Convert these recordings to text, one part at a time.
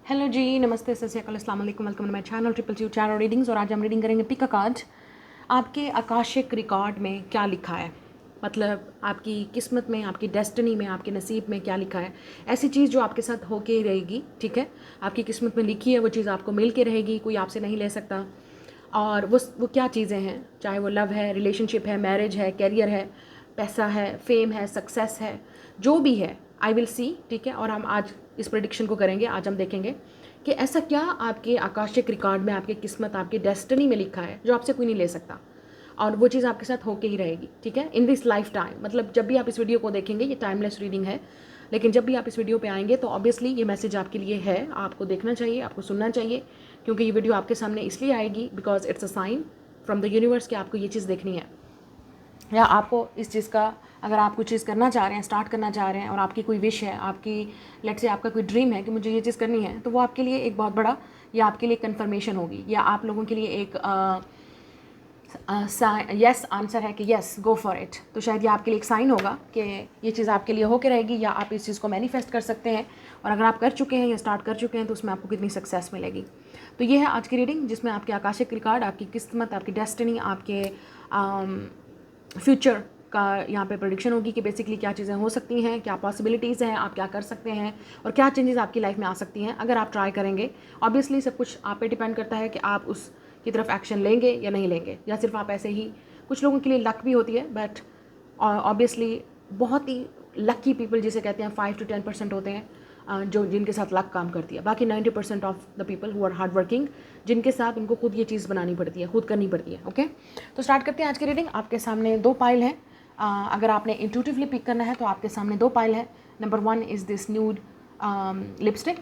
Hello जी, नमस्ते, सत श्री अकाल, अस्सलाम वालेकुम, welcome to my channel triple C channel readings. और आज हम रीडिंग करेंगे पिक अ कार्ड। आपके आकाशिक रिकॉर्ड में क्या लिखा है, मतलब आपकी किस्मत में, आपकी डेस्टिनी में, आपके नसीब में क्या लिखा है। ऐसी चीज़ जो आपके साथ होके ही रहेगी, ठीक है। आपकी किस्मत में लिखी है वो चीज़ आपको मिल के रहेगी, कोई आपसे नहीं ले सकता। और वो क्या चीज़ें हैं, चाहे वो लव है, रिलेशनशिप है, मैरिज है, कैरियर है, पैसा है, फेम है, सक्सेस है, जो भी है, आई विल सी, ठीक है। और हम आज इस प्रेडिक्शन को करेंगे। आज हम देखेंगे कि ऐसा क्या आपके आकाशिक रिकॉर्ड में, आपकी किस्मत, आपकी डेस्टिनी में लिखा है जो आपसे कोई नहीं ले सकता, और वो चीज़ आपके साथ होके ही रहेगी, ठीक है, इन दिस लाइफ टाइम। मतलब जब भी आप इस वीडियो को देखेंगे, ये टाइमलेस रीडिंग है, लेकिन जब भी आप इस वीडियो पे आएंगे तो ऑब्वियसली ये मैसेज आपके लिए है, आपको देखना चाहिए, आपको सुनना चाहिए, क्योंकि ये वीडियो आपके सामने इसलिए आएगी because it's a sign from the universe कि आपको ये चीज़ देखनी है, या आपको इस चीज़ का, अगर आप कुछ चीज़ करना चाह रहे हैं, स्टार्ट करना चाह रहे हैं, और आपकी कोई विश है, आपकी लेट्स से आपका कोई ड्रीम है कि मुझे ये चीज़ करनी है, तो वो आपके लिए एक बहुत बड़ा, या आपके लिए कन्फर्मेशन होगी, या आप लोगों के लिए एक यस आंसर है कि यस गो फॉर इट। तो शायद ये आपके लिए एक साइन होगा कि ये चीज़ आपके लिए होके रहेगी, या आप इस चीज़ को मैनिफेस्ट कर सकते हैं। और अगर आप कर चुके हैं या स्टार्ट कर चुके हैं तो उसमें आपको कितनी सक्सेस मिलेगी। तो ये है आज की रीडिंग, जिसमें आपके आकाशिक रिकॉर्ड, आपकी किस्मत, आपकी डेस्टिनी, आपके फ्यूचर का यहाँ पे प्रेडिक्शन होगी कि बेसिकली क्या चीज़ें हो सकती हैं, क्या पॉसिबिलिटीज़ हैं, आप क्या कर सकते हैं, और क्या चेंजेस आपकी लाइफ में आ सकती हैं अगर आप ट्राई करेंगे। ऑब्वियसली सब कुछ आप पे डिपेंड करता है कि आप उस की तरफ एक्शन लेंगे या नहीं लेंगे, या सिर्फ आप ऐसे ही। कुछ लोगों के लिए लक भी होती है, बट ऑब्वियसली बहुत ही लक्की पीपल जिसे कहते हैं 5 to 10% होते हैं जो जिनके साथ लक काम करती है। बाकी 90% of the people who are hard working, जिनके साथ उनको खुद ये चीज़ बनानी पड़ती है, खुद करनी पड़ती है। ओके, तो स्टार्ट करते हैं आज की रीडिंग। आपके सामने 2 पाइल हैं। अगर आपने इंट्यूटिवली पिक करना है तो आपके सामने 2 पाइल है। Number 1 is this nude lipstick,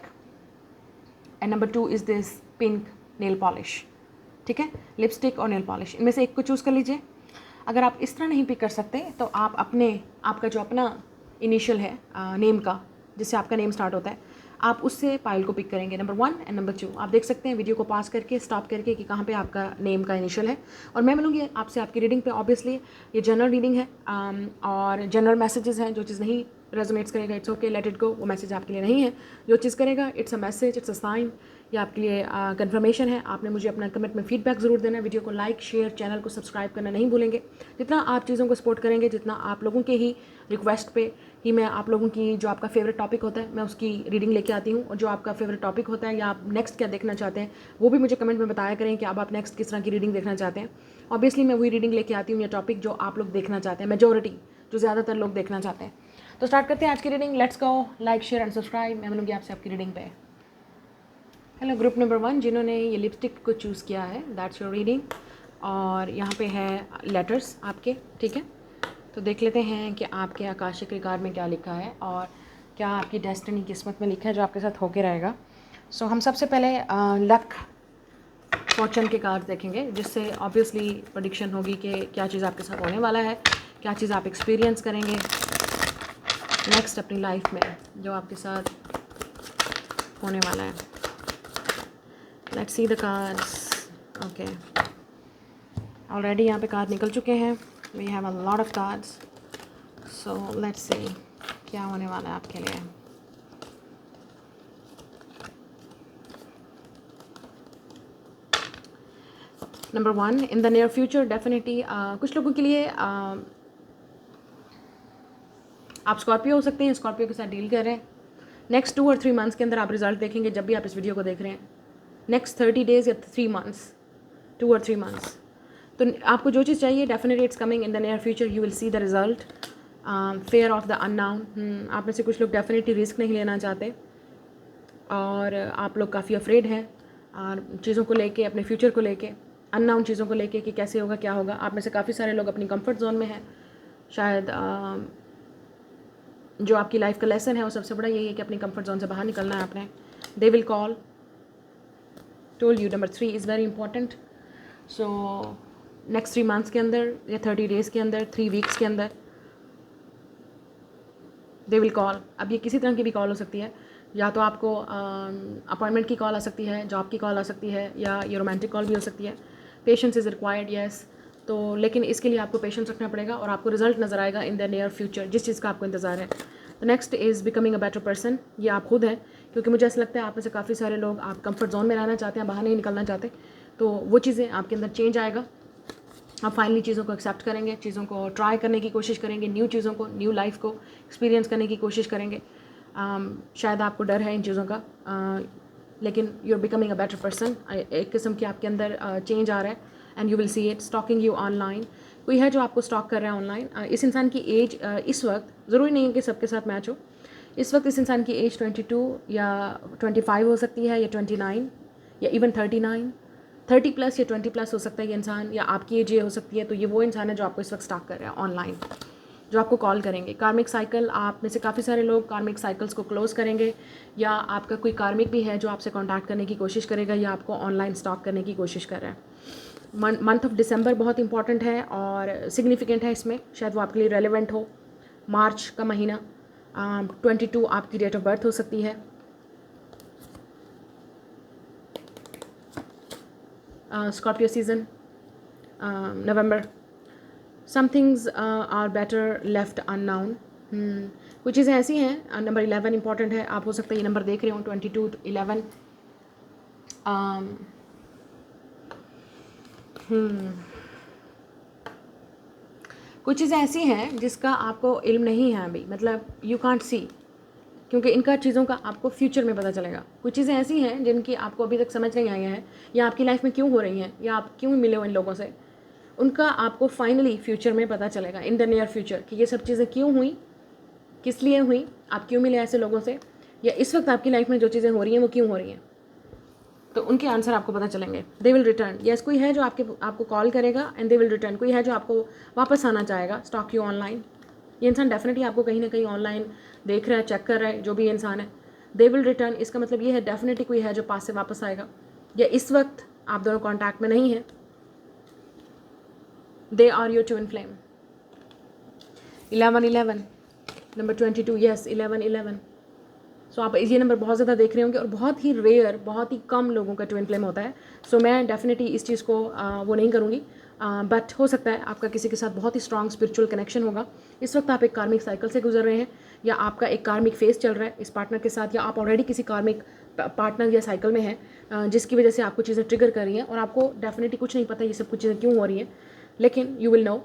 and number 2 is this pink nail polish, ठीक है। लिपस्टिक और नेल पॉलिश, इनमें से एक को चूज़ कर लीजिए। अगर आप इस तरह नहीं पिक कर सकते तो आप आपका जो अपना इनिशियल है नेम का, जिससे आपका नेम स्टार्ट होता है, आप उससे पाइल को पिक करेंगे, नंबर 1 एंड नंबर 2। आप देख सकते हैं वीडियो को पास करके, स्टॉप करके, कि कहाँ पे आपका नेम का इनिशियल है। और मैं मिलूँगी आपसे आपकी रीडिंग पे। ऑब्वियसली ये जनरल रीडिंग है, और जनरल मैसेजेस हैं। जो चीज़ नहीं रेजोनेट्स करेगा, it's okay, let it go, वो मैसेज आपके लिए नहीं है। जो चीज़ करेगा, it's a message, it's a sign, ये आपके लिए कंफर्मेशन है। आपने मुझे अपना कमेंट में फीडबैक ज़रूर देना है। वीडियो को लाइक, शेयर, चैनल को सब्सक्राइब करना नहीं भूलेंगे। जितना आप चीज़ों को सपोर्ट करेंगे, जितना आप लोगों के ही रिक्वेस्ट पे ही मैं आप लोगों की, जो आपका फेवरेट टॉपिक होता है, मैं उसकी रीडिंग लेके आती हूँ। और जो आपका फेवरेट टॉपिक होता है, या आप नेक्स्ट क्या देखना चाहते हैं, वो भी मुझे कमेंट में बताया करें कि अब आप नेक्स्ट किस तरह की रीडिंग देखना चाहते हैं। ऑब्वियसली मैं वही रीडिंग लेके आती हूँ, या टॉपिक जो आप लोग देखना चाहते हैं, मेजोरिटी जो ज़्यादातर लोग देखना चाहते हैं। तो स्टार्ट करते हैं आज की reading. Let's go, like, share and subscribe. मैं मिलूंगी आपसे आपकी रीडिंग पे। हेलो ग्रुप नंबर 1, जिन्होंने ये लिपस्टिक को चूज़ किया है, दैट्स योर रीडिंग। और यहाँ पे है लेटर्स आपके, ठीक है। तो देख लेते हैं कि आपके आकाशिक रिकॉर्ड में क्या लिखा है, और क्या आपकी डेस्टिनी, किस्मत में लिखा है जो आपके साथ होके रहेगा। सो हम सबसे पहले लक फॉर्चून के कार्ड देखेंगे, जिससे ऑब्वियसली प्रेडिक्शन होगी कि क्या चीज़ आपके साथ होने वाला है, क्या चीज़ आप एक्सपीरियंस करेंगे नेक्स्ट अपनी लाइफ में, जो आपके साथ होने वाला है। Let's see the cards. Okay, already यहाँ पे कार्ड निकल चुके हैं। We have a lot of cards, so let's see क्या होने वाला है आपके लिए। Number 1, in the near future definitely कुछ लोगों के लिए आप स्कॉर्पियो हो सकते हैं, स्कॉर्पियो के साथ डील कर रहे हैं। नेक्स्ट 2 और 3 मंथ्स के अंदर आप रिजल्ट देखेंगे जब भी आप इस वीडियो को देख रहे हैं। नेक्स्ट 30 डेज़ या 3 मंथ्स, 2 और 3 मंथ्स। तो आपको जो चीज़ चाहिए, definitely it's coming in the near future, you will see the result. Fair of the unknown, आप में से कुछ लोग डेफिनेटली रिस्क नहीं लेना चाहते, और आप लोग काफ़ी अफ्रेड हैं और चीज़ों को लेके, अपने फ्यूचर को लेके, अननाउन चीज़ों को लेके कि कैसे होगा, क्या होगा। आप में से काफ़ी सारे लोग अपनी कंफर्ट जोन में हैं। शायद जो आपकी लाइफ का लेसन है वो सबसे बड़ा यही है कि अपनी कंफर्ट जोन से बाहर निकलना है आपने। They will call, told you. Number 3 is very important. So next 3 months के अंदर, या 30 डेज़ के अंदर, 3 वीक्स के अंदर दे विल कॉल। अब ये किसी तरह की भी कॉल हो सकती है, या तो आपको अपॉइंटमेंट की कॉल आ सकती है, जॉब की कॉल आ सकती है, या ये रोमांटिक कॉल भी हो सकती है। Patience is required, yes. तो लेकिन इसके लिए आपको पेशेंस रखना पड़ेगा, और आपको रिजल्ट नज़र आएगा इन द नियर फ्यूचर, जिस चीज़ का आपको इंतज़ार है। The next is becoming a better person. ये आप खुद हैं, क्योंकि मुझे ऐसा लगता है आप में से काफ़ी सारे लोग आप कंफर्ट जोन में रहना चाहते हैं, बाहर नहीं निकलना चाहते। तो वो चीज़ें आपके अंदर चेंज आएगा, आप फाइनली चीज़ों को एक्सेप्ट करेंगे, चीज़ों को ट्राई करने की कोशिश करेंगे, न्यू चीज़ों को, न्यू लाइफ को एक्सपीरियंस करने की कोशिश करेंगे। शायद आपको डर है इन चीज़ों का, लेकिन you are becoming a better person. एक किस्म की आपके अंदर चेंज आ रहा है and you will see it. Stalking you online, कोई है जो आपको स्टॉक कर रहा है ऑनलाइन। इस इंसान की एज इस वक्त ज़रूरी नहीं है कि सबके साथ मैच हो। इस वक्त इस इंसान की एज 22 या 25 हो सकती है, या 29 या इवन 39, 30 प्लस या 20 प्लस हो सकता है ये इंसान, या आपकी एज ये हो सकती है। तो ये वो इंसान है जो आपको इस वक्त स्टॉक कर रहा है ऑनलाइन, जो आपको कॉल करेंगे। कार्मिक साइकिल, आप में से काफ़ी सारे लोग कार्मिक साइकिल्स को क्लोज करेंगे, या आपका कोई कार्मिक भी है जो आपसे कांटेक्ट करने की कोशिश करेगा या आपको ऑनलाइन स्टॉक करने की कोशिश कर रहा है। मंथ ऑफ दिसंबर बहुत इंपॉर्टेंट है और सिग्निफिकेंट है, इसमें शायद वो आपके लिए रेलिवेंट हो। मार्च का महीना, 22 आपकी डेट ऑफ बर्थ हो सकती है। Scorpio season, November. Some things are better left unknown. कुछ चीज़ें ऐसी हैं। नंबर 11 इंपॉर्टेंट है, आप हो सकता है ये नंबर देख रहे हो, 22 to 11। कुछ चीज़ें ऐसी हैं जिसका आपको इल्म नहीं है अभी, मतलब यू कांट सी, क्योंकि इनका चीज़ों का आपको फ्यूचर में पता चलेगा। कुछ चीज़ें ऐसी हैं जिनकी आपको अभी तक समझ नहीं आई है, या आपकी लाइफ में क्यों हो रही हैं, या आप क्यों मिले हो इन लोगों से, उनका आपको फाइनली फ्यूचर में पता चलेगा, इन द नियर फ्यूचर, कि ये सब चीज़ें क्यों हुई, किस लिए हुई, आप क्यों मिले ऐसे लोगों से, या इस वक्त आपकी लाइफ में जो चीज़ें हो रही हैं वो क्यों हो रही हैं। तो उनके आंसर आपको पता चलेंगे। दे विल रिटर्न, यस, कोई है जो आपको कॉल करेगा एंड दे विल रिटर्न। कोई है जो आपको वापस आना चाहेगा, स्टॉक यू ऑनलाइन। ये इंसान डेफिनेटली आपको कहीं ना कहीं ऑनलाइन देख रहा है, चेक कर रहा है, जो भी इंसान है। दे विल रिटर्न, इसका मतलब ये है डेफिनेटली कोई है जो पास से वापस आएगा, या इस वक्त आप दोनों कॉन्टैक्ट में नहीं है। They are your twin flame. 11 number 22, yes 11। सो आप ये नंबर बहुत ज़्यादा देख रहे होंगे, और बहुत ही रेयर, बहुत ही कम लोगों का ट्विन फ्लेम होता है। सो मैं डेफिनेटली इस चीज़ को वो नहीं करूँगी, बट हो सकता है आपका किसी के साथ बहुत ही स्ट्रॉन्ग स्पिरिचुअल कनेक्शन होगा। इस वक्त आप एक कार्मिक साइकिल से गुजर रहे हैं, या आपका एक कार्मिक फेस चल रहा है इस पार्टनर के साथ, या आप ऑलरेडी किसी कार्मिक पार्टनर या साइकिल में हैं, जिसकी वजह से आपको चीज़ें ट्रिगर कर रही हैं, और आपको डेफिनेटली कुछ नहीं पता ये सब कुछ चीज़ें क्यों हो रही हैं, लेकिन यू विल नो।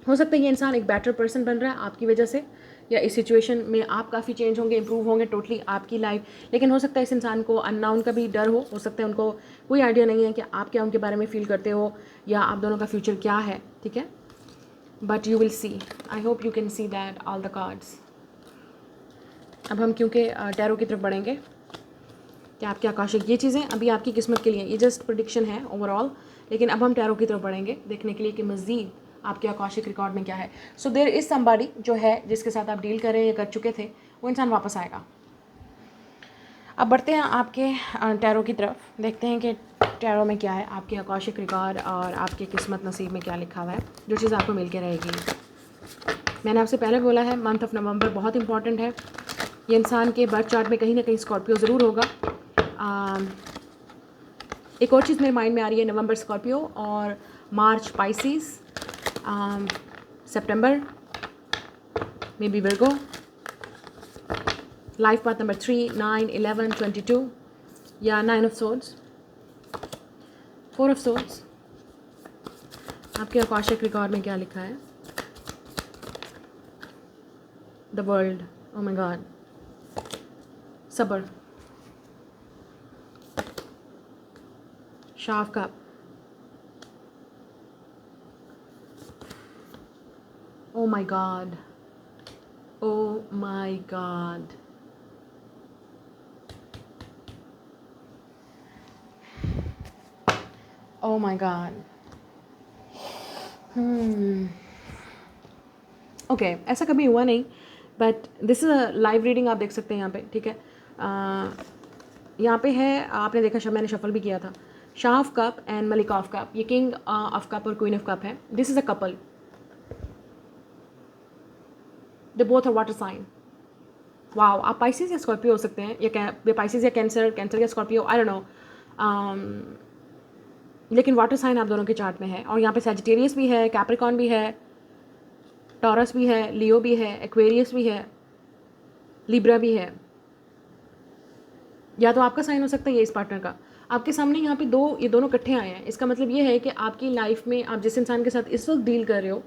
हो सकता है ये इंसान एक बेटर पर्सन बन रहा है आपकी वजह से, या इस सिचुएशन में आप काफ़ी चेंज होंगे, इंप्रूव होंगे टोटली आपकी लाइफ। लेकिन हो सकता है इस इंसान को अननाउन का भी डर हो सकता है उनको कोई आइडिया नहीं है कि आप क्या उनके बारे में फील करते हो, या आप दोनों का फ्यूचर क्या है, ठीक है। But you will C, I hope you can see that all the cards. अब हम क्योंकि टैरो की तरफ बढ़ेंगे कि आपके आकाशिक ये चीज़ें अभी आपकी किस्मत के लिए, ये जस्ट प्रेडिक्शन है ओवरऑल, लेकिन अब हम टैरो की तरफ बढ़ेंगे देखने के लिए कि मज़ीद आपके आकाशिक रिकॉर्ड में क्या है। सो देयर इज़ समबडी जो है जिसके साथ आप डील कर रहे हैं या कर चुके थे, वो इंसान वापस आएगा। अब बढ़ते हैं आपके टैरो की तरफ, देखते हैं कि टैरो में क्या है, आपके आकाशिक रिकॉर्ड और आपके किस्मत नसीब में क्या लिखा हुआ है, जो चीज़ आपको मिल के रहेगी। मैंने आपसे पहले बोला है मंथ ऑफ नवंबर बहुत इंपॉर्टेंट है। ये इंसान के बर्थ चार्ट में कहीं ना कहीं स्कॉर्पियो ज़रूर होगा। एक और चीज़ मेरे माइंड में आ रही है, नवंबर स्कॉर्पियो और March Pisces, September maybe Virgo. Life path number 3, 9, 11, 22 या 9 ऑफ सोर्ड्स, 4 ऑफ सोर्ड्स। आपके आकाशिक रिकॉर्ड में क्या लिखा है? The world, oh my god, सबर, शाफ cup, oh my god, oh my god, oh my god। Okay, ऐसा कभी हुआ नहीं, but this is a live reading, आप देख सकते हैं यहाँ पे, ठीक है। यहाँ पे है, आपने देखा मैंने शफल भी किया था, शाह ऑफ कप एंड मलिका ऑफ कप। ये किंग ऑफ कप और क्वीन ऑफ कप है। This is a couple, they both are water sign. Wow, आप पाइसिस या स्कॉर्पियो हो सकते हैं, या पाइसिस या कैंसर या स्कॉर्पियो, आई डोंट नो, लेकिन वाटर साइन आप दोनों के चार्ट में है। और यहाँ पे सैजिटेरियस भी है, कैप्रिकॉन भी है, टॉरस भी है, लियो भी है, एक्वेरियस भी है, लिब्रा भी है। या तो आपका साइन हो सकता है या इस पार्टनर का। आपके सामने यहाँ पे ये दोनों इकट्ठे आए हैं। इसका मतलब ये है कि आपकी लाइफ में आप जिस इंसान के साथ इस वक्त डील कर रहे हो,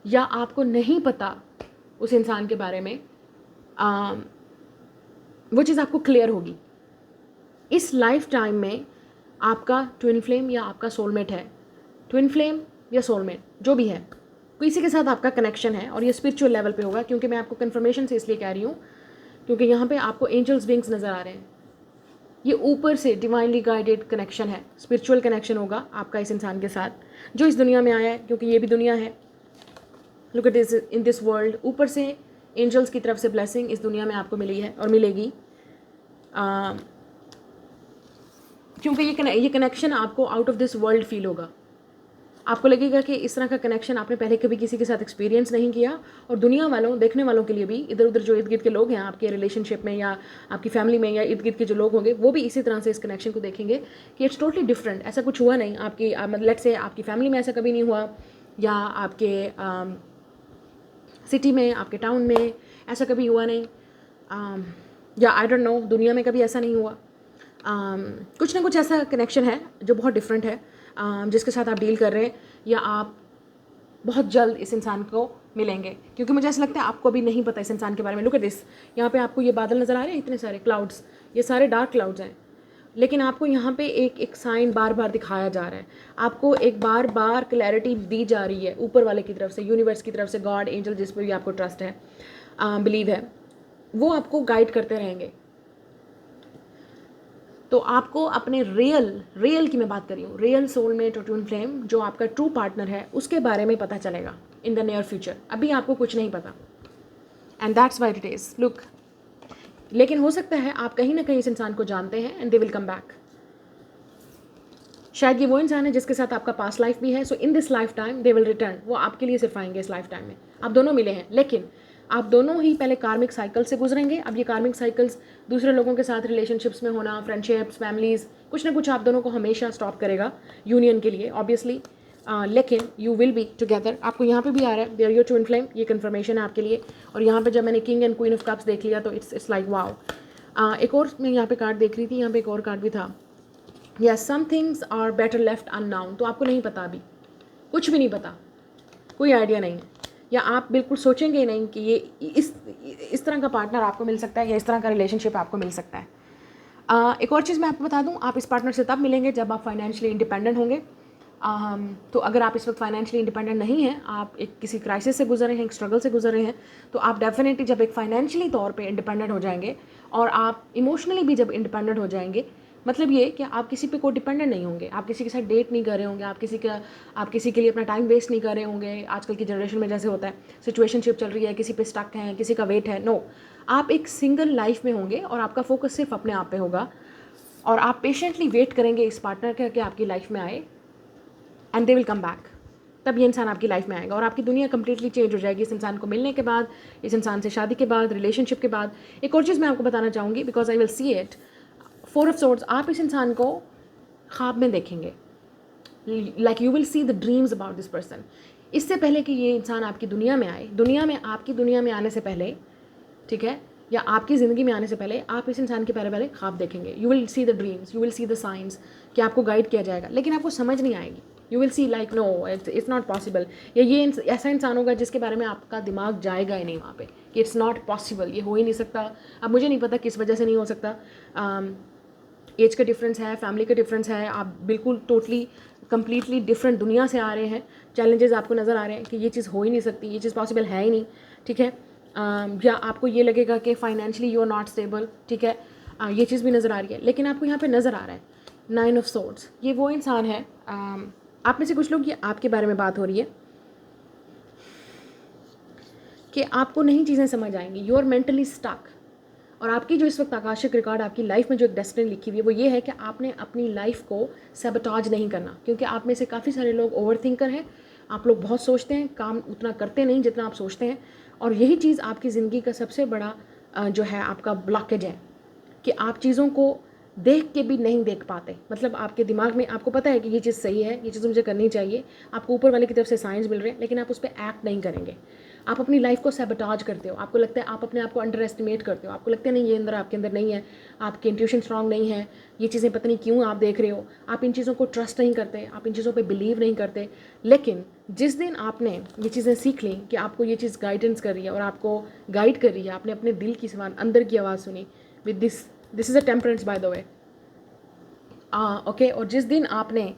या आपको नहीं पता उस इंसान के बारे में, वो चीज़ आपको क्लियर होगी। इस लाइफ टाइम में आपका ट्विन फ्लेम या आपका सोलमेट है, ट्विन फ्लेम या सोलमेट जो भी है, किसी के साथ आपका कनेक्शन है, और ये स्पिरिचुअल लेवल पे होगा। क्योंकि मैं आपको कन्फर्मेशन से इसलिए कह रही हूँ क्योंकि यहाँ पे आपको एंजल्स विंग्स नज़र आ रहे हैं। ये ऊपर से डिवाइनली गाइडेड कनेक्शन है, स्पिरिचुअल कनेक्शन होगा आपका इस इंसान के साथ जो इस दुनिया में आया है, क्योंकि ये भी दुनिया है। Look at this, in this world, ऊपर से एंजल्स की तरफ से ब्लेसिंग इस दुनिया में आपको मिली है और मिलेगी। क्योंकि ये कनेक्शन आपको out of this world feel होगा। आपको लगेगा कि इस तरह का कनेक्शन आपने पहले कभी किसी के साथ एक्सपीरियंस नहीं किया, और दुनिया वालों, देखने वालों के लिए भी, इधर उधर जो इर्द गिर्द के लोग हैं आपके रिलेशनशिप में या आपकी फैमिली में या इर्द गिर्द के जो लोग होंगे, वो भी इसी तरह से इस कनेक्शन को देखेंगे कि इट्स टोटली डिफरेंट। ऐसा कुछ हुआ नहीं आपकी, मतलब लेट्स से आपकी फैमिली में ऐसा कभी नहीं हुआ, या आपके सिटी में, आपके टाउन में ऐसा कभी हुआ नहीं, या आई डोंट नो दुनिया में कभी ऐसा नहीं हुआ। कुछ ना कुछ ऐसा कनेक्शन है जो बहुत डिफरेंट है, जिसके साथ आप डील कर रहे हैं, या आप बहुत जल्द इस इंसान को मिलेंगे। क्योंकि मुझे ऐसा लगता है आपको अभी नहीं पता इस इंसान के बारे में। लुक एट दिस, यहाँ पे आपको ये बादल नज़र आ रहे हैं, इतने सारे क्लाउड्स, ये सारे डार्क क्लाउड्स हैं, लेकिन आपको यहाँ पे एक साइन बार बार दिखाया जा रहा है। आपको एक बार बार क्लैरिटी दी जा रही है ऊपर वाले की तरफ से, यूनिवर्स की तरफ से, गॉड, एंजल, जिस पर भी आपको ट्रस्ट है, बिलीव है, वो आपको गाइड करते रहेंगे। तो आपको अपने रियल की मैं बात कर रही हूँ, रियल सोलमेट और ट्विन फ्लेम जो आपका ट्रू पार्टनर है, उसके बारे में पता चलेगा इन द नियर फ्यूचर। अभी आपको कुछ नहीं पता, and that's why it is. Look, लेकिन हो सकता है आप कहीं ना कहीं इस इंसान को जानते हैं, and they will come back. शायद ये वो इंसान है जिसके साथ आपका पास्ट लाइफ भी है, so in this lifetime they will return. वो आपके लिए सिर्फ आएंगे इस लाइफ टाइम में। आप दोनों मिले हैं, लेकिन आप दोनों ही पहले कार्मिक साइकिल से गुजरेंगे। अब ये कार्मिक साइकिल्स दूसरे लोगों के साथ रिलेशनशिप्स में होना, फ्रेंडशिप्स, फैमिलीज़, कुछ ना कुछ आप दोनों को हमेशा स्टॉप करेगा यूनियन के लिए, ऑब्वियसली। लेकिन यू विल बी टुगेदर। आपको यहाँ पे भी आ रहा है, देयर योर ट्विन फ्लेम, ये कन्फर्मेशन है आपके लिए। और यहाँ पे जब मैंने king and queen of cups देख लिया तो इट्स लाइक वाओ। एक और मैं यहाँ पे कार्ड देख रही थी, यहाँ पे एक और कार्ड भी था, या some things are better left unknown. तो आपको नहीं पता, अभी कुछ भी नहीं पता, कोई आइडिया नहीं है, या आप बिल्कुल सोचेंगे ही नहीं कि ये इस तरह का पार्टनर आपको मिल सकता है, या इस तरह का रिलेशनशिप आपको मिल सकता है। एक और चीज़ मैं आपको बता दूं, आप इस पार्टनर से तब मिलेंगे जब आप फाइनेंशियली इंडिपेंडेंट होंगे। तो अगर आप इस वक्त फाइनेंशियली इंडिपेंडेंट नहीं हैं, आप एक किसी क्राइसिस से गुजर रहे हैं, एक स्ट्रगल से गुजर रहे हैं, तो आप डेफिनेटली जब एक फाइनेंशियली तौर पे इंडिपेंडेंट हो जाएंगे, और आप इमोशनली भी जब इंडिपेंडेंट हो जाएंगे, मतलब ये कि आप किसी पे कोई डिपेंडेंट नहीं होंगे, आप किसी के साथ डेट नहीं कर रहे होंगे, आप किसी के लिए अपना टाइम वेस्ट नहीं कर रहे होंगे। आजकल की जनरेशन में जैसे होता है, सिचुएशनशिप चल रही है, किसी पे स्टक है, किसी का वेट है, नो, आप एक सिंगल लाइफ में होंगे, और आपका फोकस सिर्फ अपने आप पे होगा, और आप पेशेंटली वेट करेंगे इस पार्टनर का कि आपकी लाइफ में आए, and they will come back. तब ये इंसान आपकी लाइफ में आएगा, और आपकी दुनिया कंप्लीटली चेंज हो जाएगी इस इंसान को मिलने के बाद, इस इंसान से शादी के बाद, रिलेशनशिप के बाद। एक और चीज़ मैं आपको बताना चाहूँगी, because I will see it, 4 of swords, आप इस इंसान को ख्वाब में देखेंगे, like you will see the dreams about this person. इससे पहले कि ये इंसान आपकी दुनिया में आए, आपकी दुनिया में आने से पहले, ठीक है, या आपकी ज़िंदगी में आने से पहले, आप इस इंसान के पहले ख्वाब देखेंगे। You will see the dreams, you will see the science, कि आपको गाइड किया जाएगा, लेकिन आपको समझ नहीं आएगी। You will see like no, it's not possible, या ये ऐसा इंसान होगा जिसके बारे में आपका दिमाग जाएगा ही नहीं वहाँ पे, कि इट्स नॉट पॉसिबल, ये हो ही नहीं सकता। अब मुझे नहीं पता किस वजह से नहीं हो सकता, एज का डिफरेंस है, फैमिली का डिफरेंस है, आप बिल्कुल टोटली कम्प्लीटली डिफरेंट दुनिया से आ रहे हैं, चैलेंजेस आपको नज़र आ रहे हैं कि ये चीज़ हो ही नहीं सकती, ये चीज़ पॉसिबल है ही नहीं, ठीक है। या आपको ये लगेगा कि financially you are not stable, ठीक है, ये चीज़ भी नज़र आ रही है। लेकिन आपको यहाँ पे नज़र आ रहा है 9 ऑफ सोर्ड्स, ये वो इंसान है, आप में से कुछ लोग, ये आपके बारे में बात हो रही है कि आपको नहीं चीज़ें समझ आएंगी, यू आर मेंटली स्टक। और आपकी जो इस वक्त आकाशिक रिकॉर्ड, आपकी लाइफ में जो एक डेस्टिनी लिखी हुई है, वो ये है कि आपने अपनी लाइफ को सैबोटेज नहीं करना, क्योंकि आप में से काफ़ी सारे लोग ओवर थिंकर हैं, आप लोग बहुत सोचते हैं, काम उतना करते नहीं जितना आप सोचते हैं, और यही चीज़ आपकी ज़िंदगी का सबसे बड़ा जो है आपका ब्लॉकेज है, कि आप चीज़ों को देख के भी नहीं देख पाते। मतलब आपके दिमाग में आपको पता है कि ये चीज़ सही है, ये चीज़ मुझे करनी चाहिए, आपको ऊपर वाले की तरफ से साइंस मिल रहे हैं, लेकिन आप उस पर एक्ट नहीं करेंगे। आप अपनी लाइफ को सैबोटाज करते हो, आपको लगता है आप अपने आप को अंडर एस्टिमेट करते हो, आपको लगता है नहीं ये अंदर आपके अंदर नहीं है, आपकी इंट्यूशन स्ट्रांग नहीं है, ये चीज़ें पता नहीं क्यों आप देख रहे हो, आप इन चीज़ों को ट्रस्ट नहीं करते, आप इन चीज़ों पे बिलीव नहीं करते। लेकिन जिस दिन आपने ये चीज़ें सीख ली कि आपको ये चीज़ गाइडेंस कर रही है और आपको गाइड कर रही है, आपने अपने दिल की सवाल अंदर की आवाज़ सुनी with this is a temperance by the way, okay. और जिस दिन आपने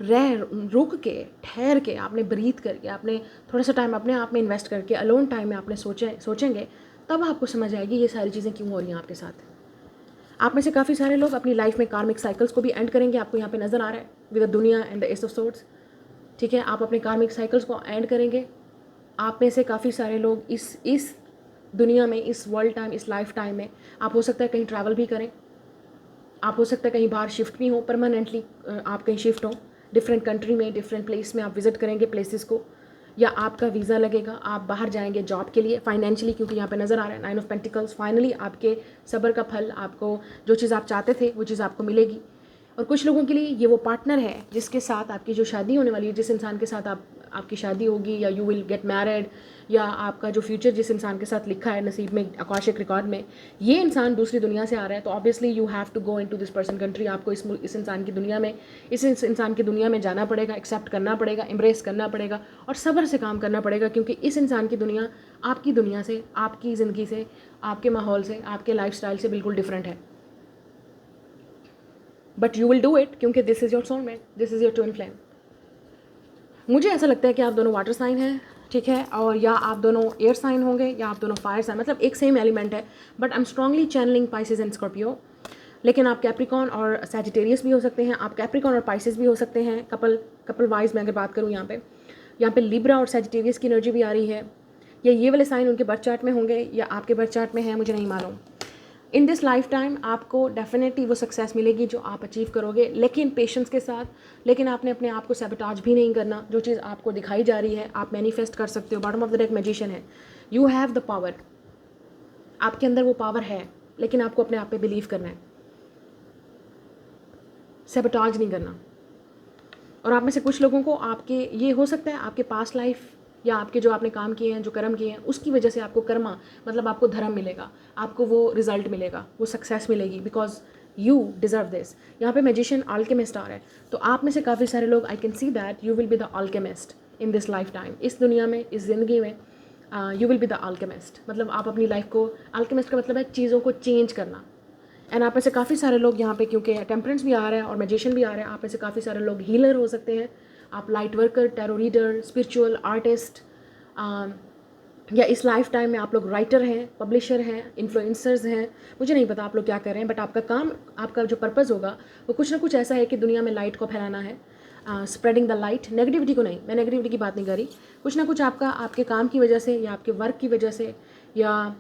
रुक के ठहर के आपने ब्रीथ करके आपने थोड़ा सा टाइम अपने आप में इन्वेस्ट करके अलोन टाइम में आपने सोचेंगे, तब आपको समझ आएगी ये सारी चीज़ें क्यों हो रही हैं आपके साथ। आप में से काफ़ी सारे लोग अपनी लाइफ में कार्मिक साइकिल्स को भी एंड करेंगे, आपको यहाँ पे नज़र आ रहा है विद द दुनिया and the S of swords, ठीक है। आप अपने कार्मिक साइकिल्स को एंड करेंगे। आप में से काफ़ी सारे लोग इस दुनिया में, इस वर्ल्ड टाइम, इस लाइफ टाइम में आप हो सकता है कहीं ट्रैवल भी करें, आप हो सकता है कहीं बाहर शिफ्ट भी हो, परमानेंटली आप कहीं शिफ्ट हो, डिफरेंट कंट्री में, डिफरेंट प्लेस में आप विजिट करेंगे प्लेसेस को, या आपका वीज़ा लगेगा, आप बाहर जाएंगे जॉब के लिए, फाइनेंशियली, क्योंकि यहाँ पे नज़र आ रहा है 9 ऑफ पेंटिकल्स, फाइनली आपके सब्र का फल, आपको जो चीज़ आप चाहते थे वो चीज़ आपको मिलेगी। और कुछ लोगों के लिए ये वो पार्टनर है जिसके साथ आपकी जो शादी होने वाली है, जिस इंसान के साथ आपकी शादी होगी, या यू विल गेट मैरिड, या आपका जो फ्यूचर जिस इंसान के साथ लिखा है नसीब में, आकाशिक रिकॉर्ड में, ये इंसान दूसरी दुनिया से आ रहा है, तो obviously you have to go into this person country. आपको इस इंसान की दुनिया में, इस इंसान की दुनिया में जाना पड़ेगा, एक्सेप्ट करना पड़ेगा, एम्ब्रेस करना पड़ेगा और सब्र से काम करना पड़ेगा, क्योंकि इस इंसान की दुनिया आपकी दुनिया से, आपकी ज़िंदगी से, आपके माहौल से, आपके लाइफस्टाइल से बिल्कुल डिफरेंट है। But you will do it, क्योंकि this is your soulmate, this is your twin flame. मुझे ऐसा लगता है कि आप दोनों वाटर साइन हैं, ठीक है, और या आप दोनों एयर साइन होंगे, या आप दोनों फायर साइन, मतलब एक सेम एलिमेंट है। But I am strongly channeling Pisces and Scorpio. लेकिन आप कैप्रिकॉन और सैजिटेरियस भी हो सकते हैं, आप कैप्रिकॉन और पाइसेस भी हो सकते हैं। कपल वाइज मैं अगर बात करूँ, यहाँ पे लिब्रा और सैजिटेरियस की एनर्जी भी आ रही है, या ये वाले साइन उनके बर्थ चार्ट में होंगे या आपके बर्थ चार्ट में है, मुझे नहीं मालूम। इन दिस लाइफ टाइम आपको डेफिनेटली वो सक्सेस मिलेगी जो आप अचीव करोगे, लेकिन पेशेंस के साथ। लेकिन आपने अपने आप को सैबोटाज भी नहीं करना। जो चीज़ आपको दिखाई जा रही है आप मैनिफेस्ट कर सकते हो। Bottom of the deck magician है, यू हैव द पावर, आपके अंदर वो पावर है, लेकिन आपको अपने आप पे बिलीव करना है, सैबोटाज नहीं करना। और आप में से कुछ लोगों को आपके ये हो सकता है आपके पास्ट लाइफ या आपके जो आपने काम किए हैं, जो कर्म किए हैं, उसकी वजह से आपको कर्मा, मतलब आपको धर्म मिलेगा, आपको वो रिजल्ट मिलेगा, वो सक्सेस मिलेगी, बिकॉज यू डिज़र्व दिस। यहाँ पे मैजिशियन अल्केमिस्ट आ रहा है, तो आप में से काफ़ी सारे लोग, I can see that you will be the alchemist in this life time. इस दुनिया में, इस ज़िंदगी में you will be the alchemist, मतलब आप अपनी लाइफ को, अल्केमिस्ट का मतलब है चीज़ों को चेंज करना। एंड आप में से काफ़ी सारे लोग यहाँ पे, क्योंकि टेम्परेंस भी आ रहा है और मैजिशियन भी आ रहा है, आप में से काफ़ी सारे लोग हीलर हो सकते हैं, आप light worker, tarot reader, spiritual artist, या इस लाइफ टाइम में आप लोग राइटर हैं, पब्लिशर हैं, इन्फ्लुएंसर्स हैं, मुझे नहीं पता आप लोग क्या कर रहे हैं, बट आपका काम, आपका जो पर्पज़ होगा वो कुछ ना कुछ ऐसा है कि दुनिया में लाइट को फैलाना है, स्प्रेडिंग द लाइट, नेगेटिविटी को नहीं, मैं नेगेटिविटी की बात नहीं कर रही, कुछ ना कुछ आपका, आपके काम की वजह से या आपके वर्क की वजह से, या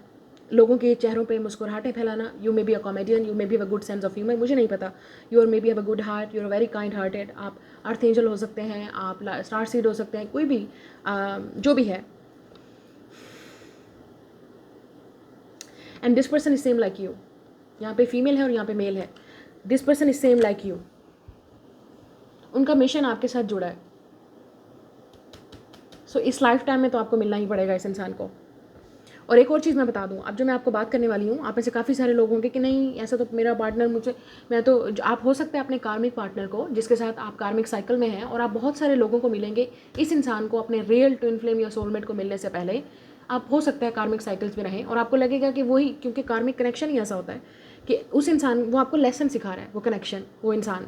लोगों के चेहरों पे मुस्कुराहटें फैलाना। You may be a comedian, you may be have a good sense of humour, मुझे नहीं पता, you are may be have a good heart, you are very kind hearted, आप अर्थ एंजल हो सकते हैं, आप स्टार सीड हो सकते हैं, कोई भी जो भी है। And this person is same like you, यहाँ पे फीमेल है और यहाँ पे मेल है, this person is same like you, उनका मिशन आपके साथ जुड़ा है। सो इस लाइफ टाइम में तो आपको मिलना ही पड़ेगा इस इंसान को। और एक और चीज़ मैं बता दूं, अब जो मैं आपको बात करने वाली हूँ, आप में से काफ़ी सारे लोग होंगे कि नहीं ऐसा तो मेरा पार्टनर मुझे, मैं तो, आप हो सकते हैं अपने कार्मिक पार्टनर को जिसके साथ आप कार्मिक साइकिल में हैं, और आप बहुत सारे लोगों को मिलेंगे इस इंसान को अपने रियल ट्विन फ्लेम या सोलमेट को मिलने से पहले। आप हो सकता है कार्मिक साइकिल्स में रहें और आपको लगेगा कि वही, क्योंकि कार्मिक कनेक्शन ही ऐसा होता है कि उस इंसान, वो आपको लेसन सिखा रहा है, वो कनेक्शन, वो इंसान,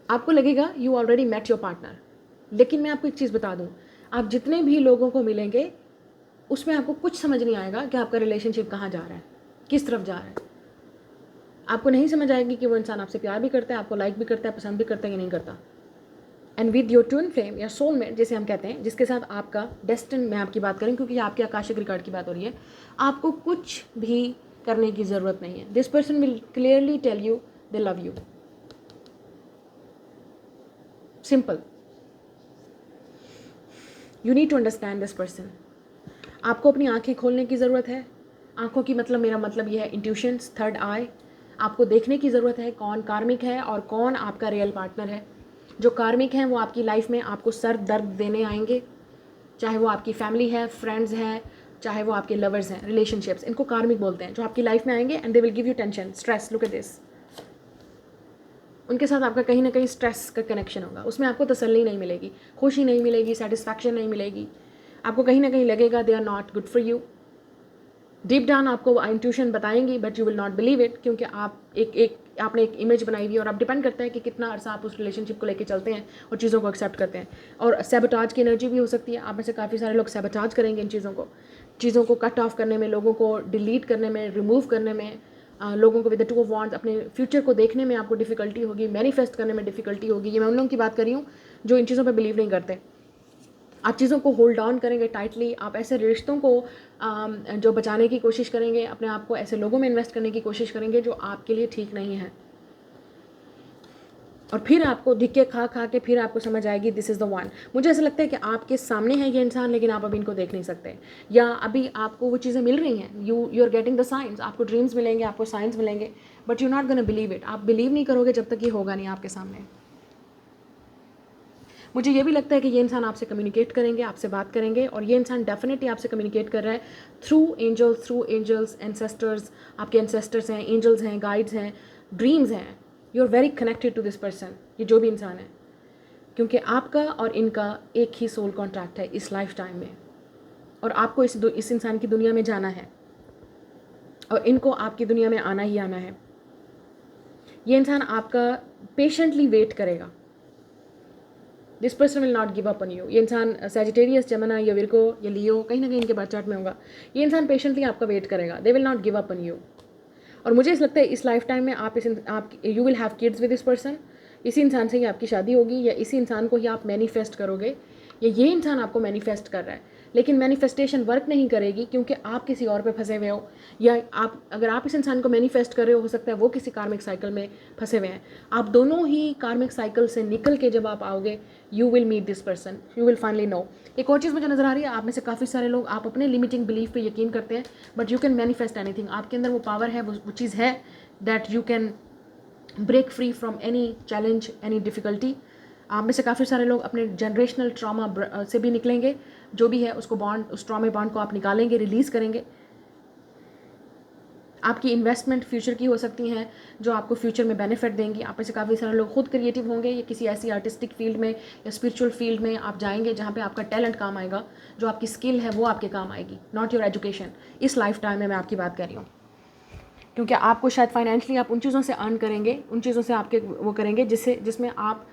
आपको लगेगा you already met your partner. लेकिन मैं आपको एक चीज़ बता दूँ, आप जितने भी लोगों को मिलेंगे उसमें आपको कुछ समझ नहीं आएगा कि आपका रिलेशनशिप कहाँ जा रहा है, किस तरफ जा रहा है। आपको नहीं समझ आएगी कि वो इंसान आपसे प्यार भी करता है, आपको लाइक भी करता है, पसंद भी करता है कि नहीं करता। And with your twin flame या सोलमेट जिसे हम कहते हैं, जिसके साथ आपका डेस्टिन, मैं आपकी बात करूँ क्योंकि आपके आकाशिक रिकॉर्ड की बात हो रही है, आपको कुछ भी करने की ज़रूरत नहीं है। This person will clearly tell you they love you, simple. You need to understand this person. आपको अपनी आंखें खोलने की ज़रूरत है। आंखों की मतलब, मेरा मतलब यह है इंट्यूशंस, थर्ड आई। आपको देखने की ज़रूरत है कौन कार्मिक है और कौन आपका रियल पार्टनर है। जो कार्मिक हैं वो आपकी लाइफ में आपको सर दर्द देने आएंगे, चाहे वो आपकी फैमिली है, फ्रेंड्स हैं, चाहे वो आपके लवर्स हैं, रिलेशनशिप्स, इनको कार्मिक बोलते हैं, जो आपकी लाइफ में आएंगे and they will give you tension, stress. Look at this, उनके साथ आपका कहीं ना कहीं स्ट्रेस का कनेक्शन होगा, उसमें आपको तसल्ली नहीं मिलेगी, खुशी नहीं मिलेगी, सेटिस्फैक्शन नहीं मिलेगी, आपको कहीं ना कहीं लगेगा they are not good for you. Deep down आपको इंट्यूशन बताएंगी but you will not believe it, क्योंकि आप आपने एक इमेज बनाई हुई है और आप डिपेंड करता है कि कितना अर्सा आप उस रिलेशनशिप को लेकर चलते हैं और चीज़ों को एक्सेप्ट करते हैं। और सैबोटाज की एनर्जी भी हो सकती है, आप में से काफ़ी सारे लोग सैबोटाज करेंगे इन चीज़ों को कट ऑफ करने में, लोगों को डिलीट करने में, रिमूव करने में, लोगों को with the two of wands अपने फ्यूचर को देखने में आपको डिफ़िकल्टी होगी, मैनिफेस्ट करने में डिफ़िकल्टी होगी। ये मैं उन लोगों की बात कर रही हूँ जो इन चीज़ों पर बिलीव नहीं करते। आप चीज़ों को होल्ड ऑन करेंगे टाइटली, आप ऐसे रिश्तों को जो बचाने की कोशिश करेंगे, अपने आप को ऐसे लोगों में इन्वेस्ट करने की कोशिश करेंगे जो आपके लिए ठीक नहीं है, और फिर आपको धिक्के खा खा के फिर आपको समझ आएगी दिस इज़ द वन। मुझे ऐसा लगता है कि आपके सामने है ये इंसान, लेकिन आप अभी इनको देख नहीं सकते, या अभी आपको वो चीज़ें मिल रही हैं, you are getting the signs, आपको ड्रीम्स मिलेंगे, आपको साइंस मिलेंगे, but you not gonna believe it. आप बिलीव नहीं करोगे जब तक ये होगा नहीं आपके सामने। मुझे ये भी लगता है कि ये इंसान आपसे कम्युनिकेट करेंगे, आपसे बात करेंगे, और ये इंसान डेफिनेटली आपसे कम्युनिकेट कर रहा है थ्रू एंजल्स, एंसेस्टर्स, आपके एंसेस्टर्स हैं, एंजल्स हैं, गाइड्स हैं, ड्रीम्स हैं। You are very connected to this person, ये जो भी इंसान है, क्योंकि आपका और इनका एक ही सोल कॉन्ट्रैक्ट है इस लाइफ टाइम में, और आपको इस इंसान की दुनिया में जाना है और इनको आपकी दुनिया में आना ही आना है। ये इंसान आपका पेशेंटली वेट करेगा। This person will not give up on you. ये इंसान सैजिटेरियस, जेमिनी या विर्गो या लियो, कहीं ना कहीं इनके बर्थ चार्ट में होगा। ये इंसान पेशेंटली आपका वेट करेगा, they will not give up on you. और मुझे ऐसा लगता है इस लाइफ टाइम में आप you will have kids with this person. इसी इंसान से ही आपकी शादी होगी, या इसी इंसान को ही आप मैनिफेस्ट करोगे, या ये इंसान आपको मैनिफेस्ट कर रहा है। लेकिन मैनिफेस्टेशन वर्क नहीं करेगी क्योंकि आप किसी और पे फंसे हुए हो, या अगर आप इस इंसान को मैनिफेस्ट कर रहे हो सकता है वो किसी कार्मिक साइकिल में फंसे हुए हैं। आप दोनों ही कार्मिक साइकिल से निकल के जब आप आओगे, you will meet this person, you will finally know. एक और चीज़ मुझे नज़र आ रही है, आप में से काफ़ी सारे लोग आप अपने लिमिटिंग बिलीफ पे यकीन करते हैं, but you can manifest anything. आपके अंदर वो पावर है, वो चीज़ है that you can break free from any challenge, any difficulty. आप में से काफ़ी सारे लोग अपने जनरेशनल ट्रॉमा से भी निकलेंगे, जो भी है उसको उस ट्रॉमा बॉन्ड को आप निकालेंगे, रिलीज़ करेंगे। आपकी इन्वेस्टमेंट फ्यूचर की हो सकती हैं जो आपको फ्यूचर में बेनिफिट देंगी। आप में से काफ़ी सारे लोग खुद क्रिएटिव होंगे, या किसी ऐसी आर्टिस्टिक फील्ड में या स्पिरिचुअल फील्ड में आप जाएंगे जहाँ पे आपका टैलेंट काम आएगा, जो आपकी स्किल है वो आपके काम आएगी, नॉट योर एजुकेशन। इस लाइफ टाइम में मैं आपकी बात कर रही हूँ, क्योंकि आपको शायद फाइनेंशियली आप उन चीज़ों से अर्न करेंगे, उन चीज़ों से आपके वो करेंगे जिसमें आप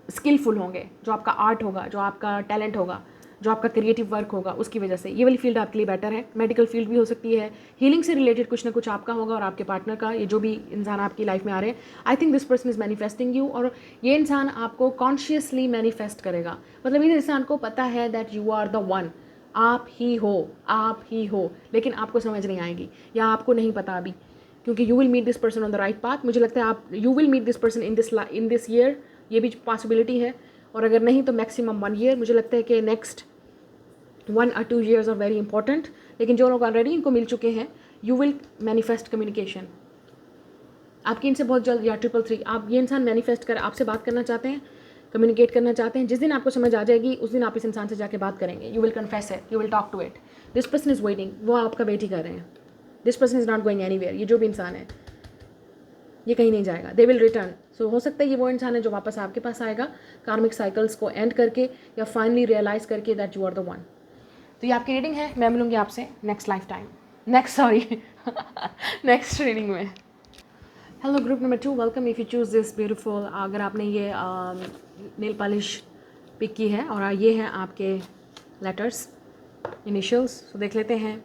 स्किलफुल होंगे, जो आपका आर्ट होगा, जो आपका टैलेंट होगा, जो आपका क्रिएटिव वर्क होगा, उसकी वजह से ये वाली फील्ड आपके लिए बेटर है। मेडिकल फील्ड भी हो सकती है, हीलिंग से रिलेटेड कुछ ना कुछ आपका होगा और आपके पार्टनर का, ये जो भी इंसान आपकी लाइफ में आ रहे हैं। I think this person is manifesting you, और ये इंसान आपको कॉन्शियसली मैनिफेस्ट करेगा। मतलब इस इंसान को पता है that you are the one, आप ही हो, लेकिन आपको समझ नहीं आएगी या आपको नहीं पता अभी, क्योंकि you will meet this person on the right path. मुझे लगता है आप you will meet this person in this year, ये भी पॉसिबिलिटी है, और अगर नहीं तो मैक्सिमम 1 ईयर। मुझे लगता है कि next 1 or 2 years are very important. लेकिन जो लोग ऑलरेडी इनको मिल चुके हैं, यू विल मैनिफेस्ट कम्युनिकेशन आपकी इनसे बहुत जल्द, या 333 आप ये इंसान मैनिफेस्ट कर आपसे बात करना चाहते हैं, कम्युनिकेट करना चाहते हैं। जिस दिन आपको समझ आ जाएगी उस दिन आप इस इंसान से जाके बात करेंगे, you will confess it, you will talk to it. This person is waiting, वो आपका वेट ही कर रहे हैं। This person is not going anywhere. ये जो भी इंसान है ये कहीं नहीं जाएगा, दे विल रिटर्न। सो हो सकता है ये वो इंसान है जो वापस आपके पास आएगा कार्मिक साइकिल्स को एंड करके, या फाइनली रियलाइज़ करके that you are the one. तो ये आपकी रीडिंग है, मैं मिलूंगी आपसे नेक्स्ट रीडिंग में। Hello group number 2, welcome. If you choose this beautiful, अगर आपने ये नेल पॉलिश पिक की है और ये हैं आपके लेटर्स, इनिशियल्स, तो देख लेते हैं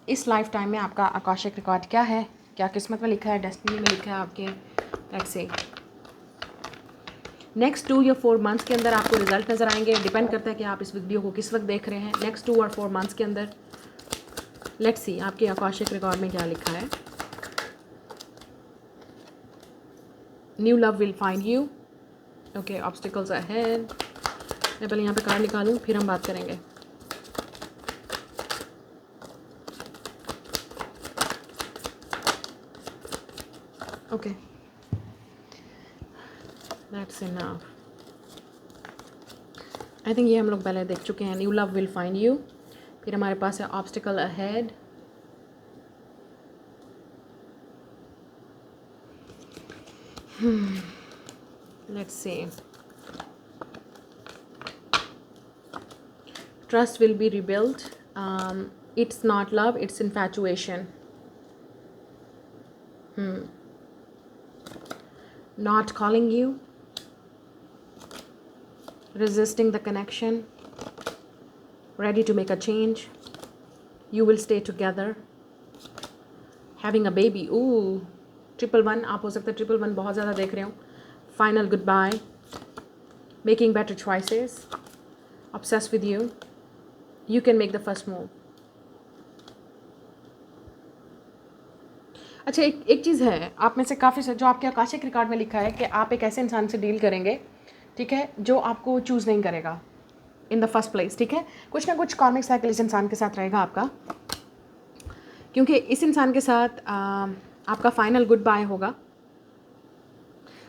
इस लाइफ टाइम में आपका आकाशिक रिकॉर्ड क्या है, क्या किस्मत में लिखा है, डेस्टिनी में लिखा है आपके। लेट्स से नेक्स्ट 2 या 4 मंथ्स के अंदर आपको रिजल्ट नज़र आएंगे। डिपेंड करता है कि आप इस वीडियो को किस वक्त देख रहे हैं। नेक्स्ट 2 और 4 मंथ्स के अंदर लेट्स सी आपके आकाशिक रिकॉर्ड में क्या लिखा है। New love will find you, okay, obstacles ahead. मैं पहले यहाँ पे कार्ड निकालूँ फिर हम बात करेंगे। Okay, that's enough. I think ये हम लोग पहले देख चुके हैं, new love will find you. फिर हमारे पास है obstacle ahead, let's see, trust will be rebuilt. It's not love, it's infatuation. Not calling you, resisting the connection, ready to make a change. You will stay together. Having a baby. Ooh, 111 आप हो सकता है 111 बहुत ज़्यादा देख रहे हो. Final goodbye. Making better choices. Obsessed with you. You can make the first move. अच्छा, एक चीज़ है, आप में से काफ़ी जो आपके आकाशिक रिकॉर्ड में लिखा है कि आप एक ऐसे इंसान से डील करेंगे, ठीक है, जो आपको चूज़ नहीं करेगा इन द फर्स्ट प्लेस, ठीक है। कुछ ना कुछ कार्मिक साइकिल इस इंसान के साथ रहेगा आपका, क्योंकि इस इंसान के साथ आपका फाइनल गुड बाय होगा,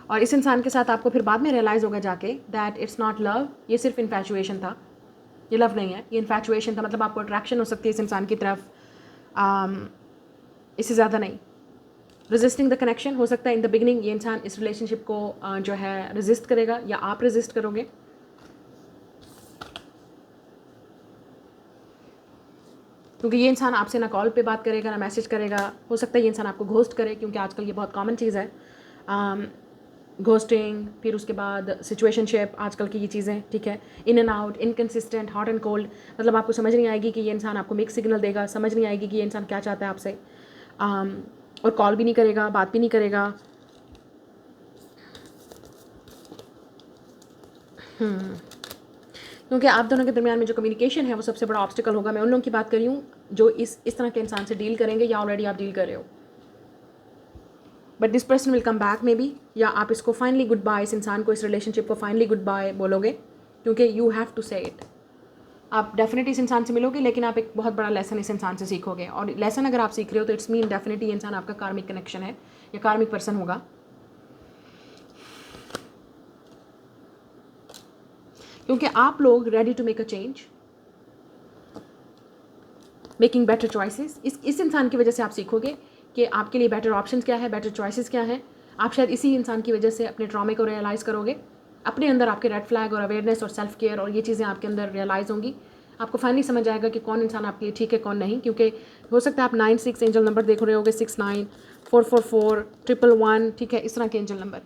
और इस इंसान के साथ आपको फिर बाद में रियलाइज़ होगा जाके दैट इट्स नॉट लव, ये सिर्फ इन्फैचुएशन था, ये लव नहीं है, ये इन्फैचुएशन था। मतलब आपको अट्रैक्शन हो सकती है इस इंसान की तरफ, इससे ज़्यादा नहीं। रेजिस्टिंग द कनेक्शन, हो सकता है इन द बिगिनिंग ये इंसान इस रिलेशनशिप को जो है रेजिस्ट करेगा या आप रेजिस्ट करोगे। क्योंकि ये इंसान आपसे ना कॉल पे बात करेगा ना मैसेज करेगा, हो सकता है ये इंसान आपको घोस्ट करे, क्योंकि आजकल ये बहुत कॉमन चीज़ है, घोस्टिंग, फिर उसके बाद सिचुएशनशिप, आजकल की ये चीज़ें, ठीक है, in and out, inconsistent, hot and cold. मतलब आपको समझ नहीं आएगी कि ये इंसान आपको मिक्स सिग्नल देगा, समझ नहीं आएगी कि ये इंसान क्या चाहता है आपसे, और कॉल भी नहीं करेगा, बात भी नहीं करेगा। क्योंकि आप दोनों के दरमियान में जो कम्युनिकेशन है वो सबसे बड़ा ऑब्स्टिकल होगा। मैं उन लोगों की बात कर रही हूँ जो इस तरह के इंसान से डील करेंगे, या ऑलरेडी आप डील कर रहे हो, but this person will come back may be, या आप इसको फाइनली गुड बाय, इस इंसान को, इस रिलेशनशिप को फाइनली गुड बाय बोलोगे, क्योंकि यू हैव टू से इट। आप डेफिनेटली इस इंसान से मिलोगे, लेकिन आप एक बहुत बड़ा लेसन इस इंसान से सीखोगे, और लेसन अगर आप सीख रहे हो तो इट्स मीन डेफिनेटली ये इंसान आपका कार्मिक कनेक्शन है या कार्मिक पर्सन होगा। क्योंकि आप लोग ready to make a change, making better choices, इस इंसान की वजह से आप सीखोगे कि आपके लिए बेटर ऑप्शंस क्या है, बेटर चॉइसेस क्या है। आप शायद इसी इंसान की वजह से अपने ट्रॉमे को रियलाइज़ करोगे, अपने अंदर आपके रेड फ्लैग और अवेयरनेस और सेल्फ केयर और ये चीज़ें आपके अंदर रियलाइज़ होंगी। आपको फाइनली समझ आएगा कि कौन इंसान आपके लिए ठीक है, कौन नहीं। क्योंकि हो सकता है आप 96 एंजल नंबर देख रहे होगे, 69, 444, 111, ठीक है, इस तरह के एंजल नंबर।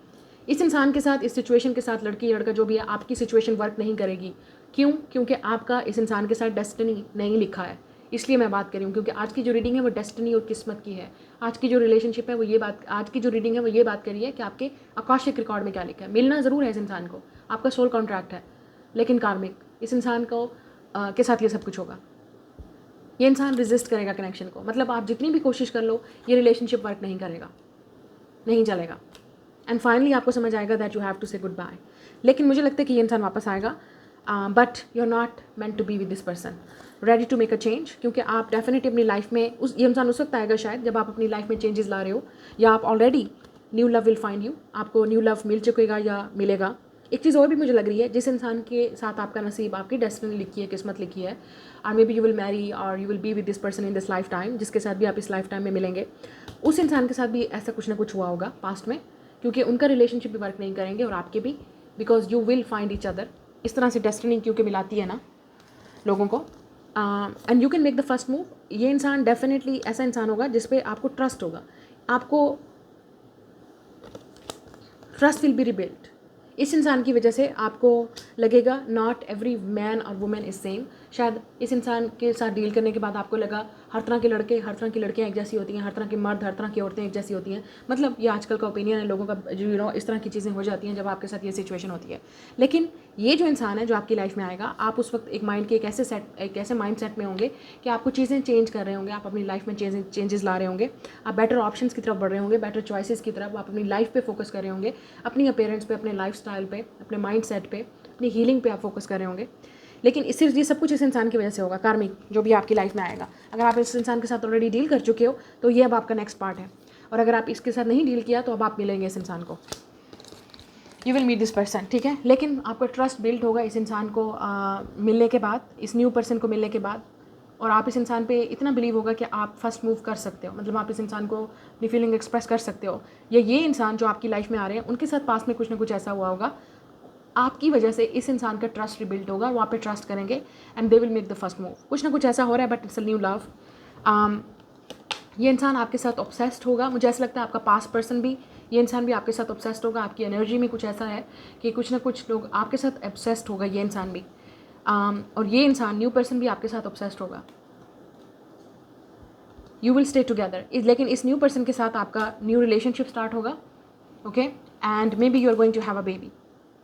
इस इंसान के साथ, इस सिचुएशन के साथ, लड़की लड़का जो भी है, आपकी सिचुएशन वर्क नहीं करेगी। क्यों? क्योंकि आपका इस इंसान के साथ डेस्टिनी नहीं लिखा है, इसलिए मैं बात कर रही हूँ। क्योंकि आज की जो रीडिंग है वो डेस्टिनी और किस्मत की है। आज की जो रिलेशनशिप है वो ये बात, आज की जो रीडिंग है वो ये बात कर रही है कि आपके आकाशिक रिकॉर्ड में क्या लिखा है। मिलना ज़रूर है इस इंसान को, आपका सोल कॉन्ट्रैक्ट है, लेकिन कार्मिक, इस इंसान को के साथ ये सब कुछ होगा। ये इंसान रेजिस्ट करेगा कनेक्शन को, मतलब आप जितनी भी कोशिश कर लो ये रिलेशनशिप वर्क नहीं करेगा, नहीं चलेगा, एंड फाइनली आपको समझ आएगा that you have to say goodbye. लेकिन मुझे लगता है कि ये इंसान वापस आएगा, but you are not meant to be with this person, ready to make a change. क्योंकि आप डेफिनेटली अपनी लाइफ में ये इंसान उस वक्त आएगा शायद जब आप अपनी लाइफ में चेंजेस ला रहे हो, या आप already knew love will find you, आपको न्यू लव मिल चुकेगा या मिलेगा। एक चीज़ और भी मुझे लग रही है, जिस इंसान के साथ आपका नसीब, आपकी डेस्टिनी लिखी है, किस्मत लिखी है, और may be you will marry और you will be with this person in this lifetime, जिसके साथ भी आप इस लाइफ टाइम में मिलेंगे, उस इंसान के साथ भी ऐसा कुछ ना कुछ हुआ होगा पास्ट में, क्योंकि उनका रिलेशनशिप भी वर्क नहीं करेंगे और आपके भी, because you will find each other. इस तरह से डेस्टिनी क्योंकि मिलाती है ना लोगों को, and you can make the first move. ये इंसान डेफिनेटली ऐसा इंसान होगा जिस पे आपको ट्रस्ट होगा, आपको ट्रस्ट विल बी रिबिल्ट। इस इंसान की वजह से आपको लगेगा नॉट एवरी मैन और वुमेन इज सेम। शायद इस इंसान के साथ डील करने के बाद आपको लगा हर तरह के लड़के, हर तरह की लड़कियां एक जैसी होती हैं, हर तरह के मर्द, हर तरह की औरतें एक जैसी होती हैं। मतलब ये आजकल का ओपिनियन है लोगों का, जो यू नो, इस तरह की चीज़ें हो जाती हैं जब आपके साथ ये सिचुएशन होती है। लेकिन ये जो इंसान है जो आपकी लाइफ में आएगा, आप उस वक्त एक माइंड के एक ऐसे माइंड सेट में होंगे कि आपको चीज़ें चेंज कर रहे होंगे, आप अपनी लाइफ में चेंजेस ला रहे होंगे, आप बेटर ऑप्शंस की तरफ बढ़ रहे होंगे, बेटर चॉइसेस की तरफ, आप अपनी लाइफ पे फोकस कर रहे होंगे, अपनी अपीयरेंस पे, अपने लाइफ स्टाइल पे, अपने माइंड सेट पे, अपनी हीलिंग पे आप फोकस कर रहे होंगे। लेकिन इससे ये सब कुछ इस इंसान की वजह से होगा, कार्मिक जो भी आपकी लाइफ में आएगा। अगर आप इस इंसान के साथ ऑलरेडी डील कर चुके हो तो ये अब आपका नेक्स्ट पार्ट है, और अगर आप इसके साथ नहीं डील किया तो अब आप मिलेंगे इस इंसान को। You will meet this person, ठीक है, लेकिन आपका ट्रस्ट बिल्ड होगा इस इंसान को मिलने के बाद, इस न्यू पर्सन को मिलने के बाद, और आप इस इंसान पे इतना बिलीव होगा कि आप फर्स्ट मूव कर सकते हो, मतलब आप इस इंसान को अपनी फीलिंग एक्सप्रेस कर सकते हो, या ये इंसान जो आपकी लाइफ में आ रहे हैं उनके साथ पास में कुछ ना कुछ ऐसा हुआ होगा, आपकी वजह से इस इंसान का ट्रस्ट रिबिल्ड होगा, वो आप पे ट्रस्ट करेंगे and they will make the first move. कुछ ना कुछ ऐसा हो रहा है, but it's a new love. ये इंसान आपके साथ ऑब्सेस्ड होगा, मुझे ऐसा लगता है आपका पास्ट पर्सन भी, ये इंसान भी आपके साथ ऑब्सेस्ड होगा, आपकी एनर्जी में कुछ ऐसा है कि कुछ ना कुछ लोग आपके साथ ऑब्सेस्ड होगा, ये इंसान भी, और ये इंसान न्यू पर्सन भी आपके साथ ऑब्सेस्ड होगा। यू विल स्टे टुगेदर, लेकिन इस न्यू पर्सन के साथ आपका न्यू रिलेशनशिप स्टार्ट होगा, okay, and may B you are going to have a baby,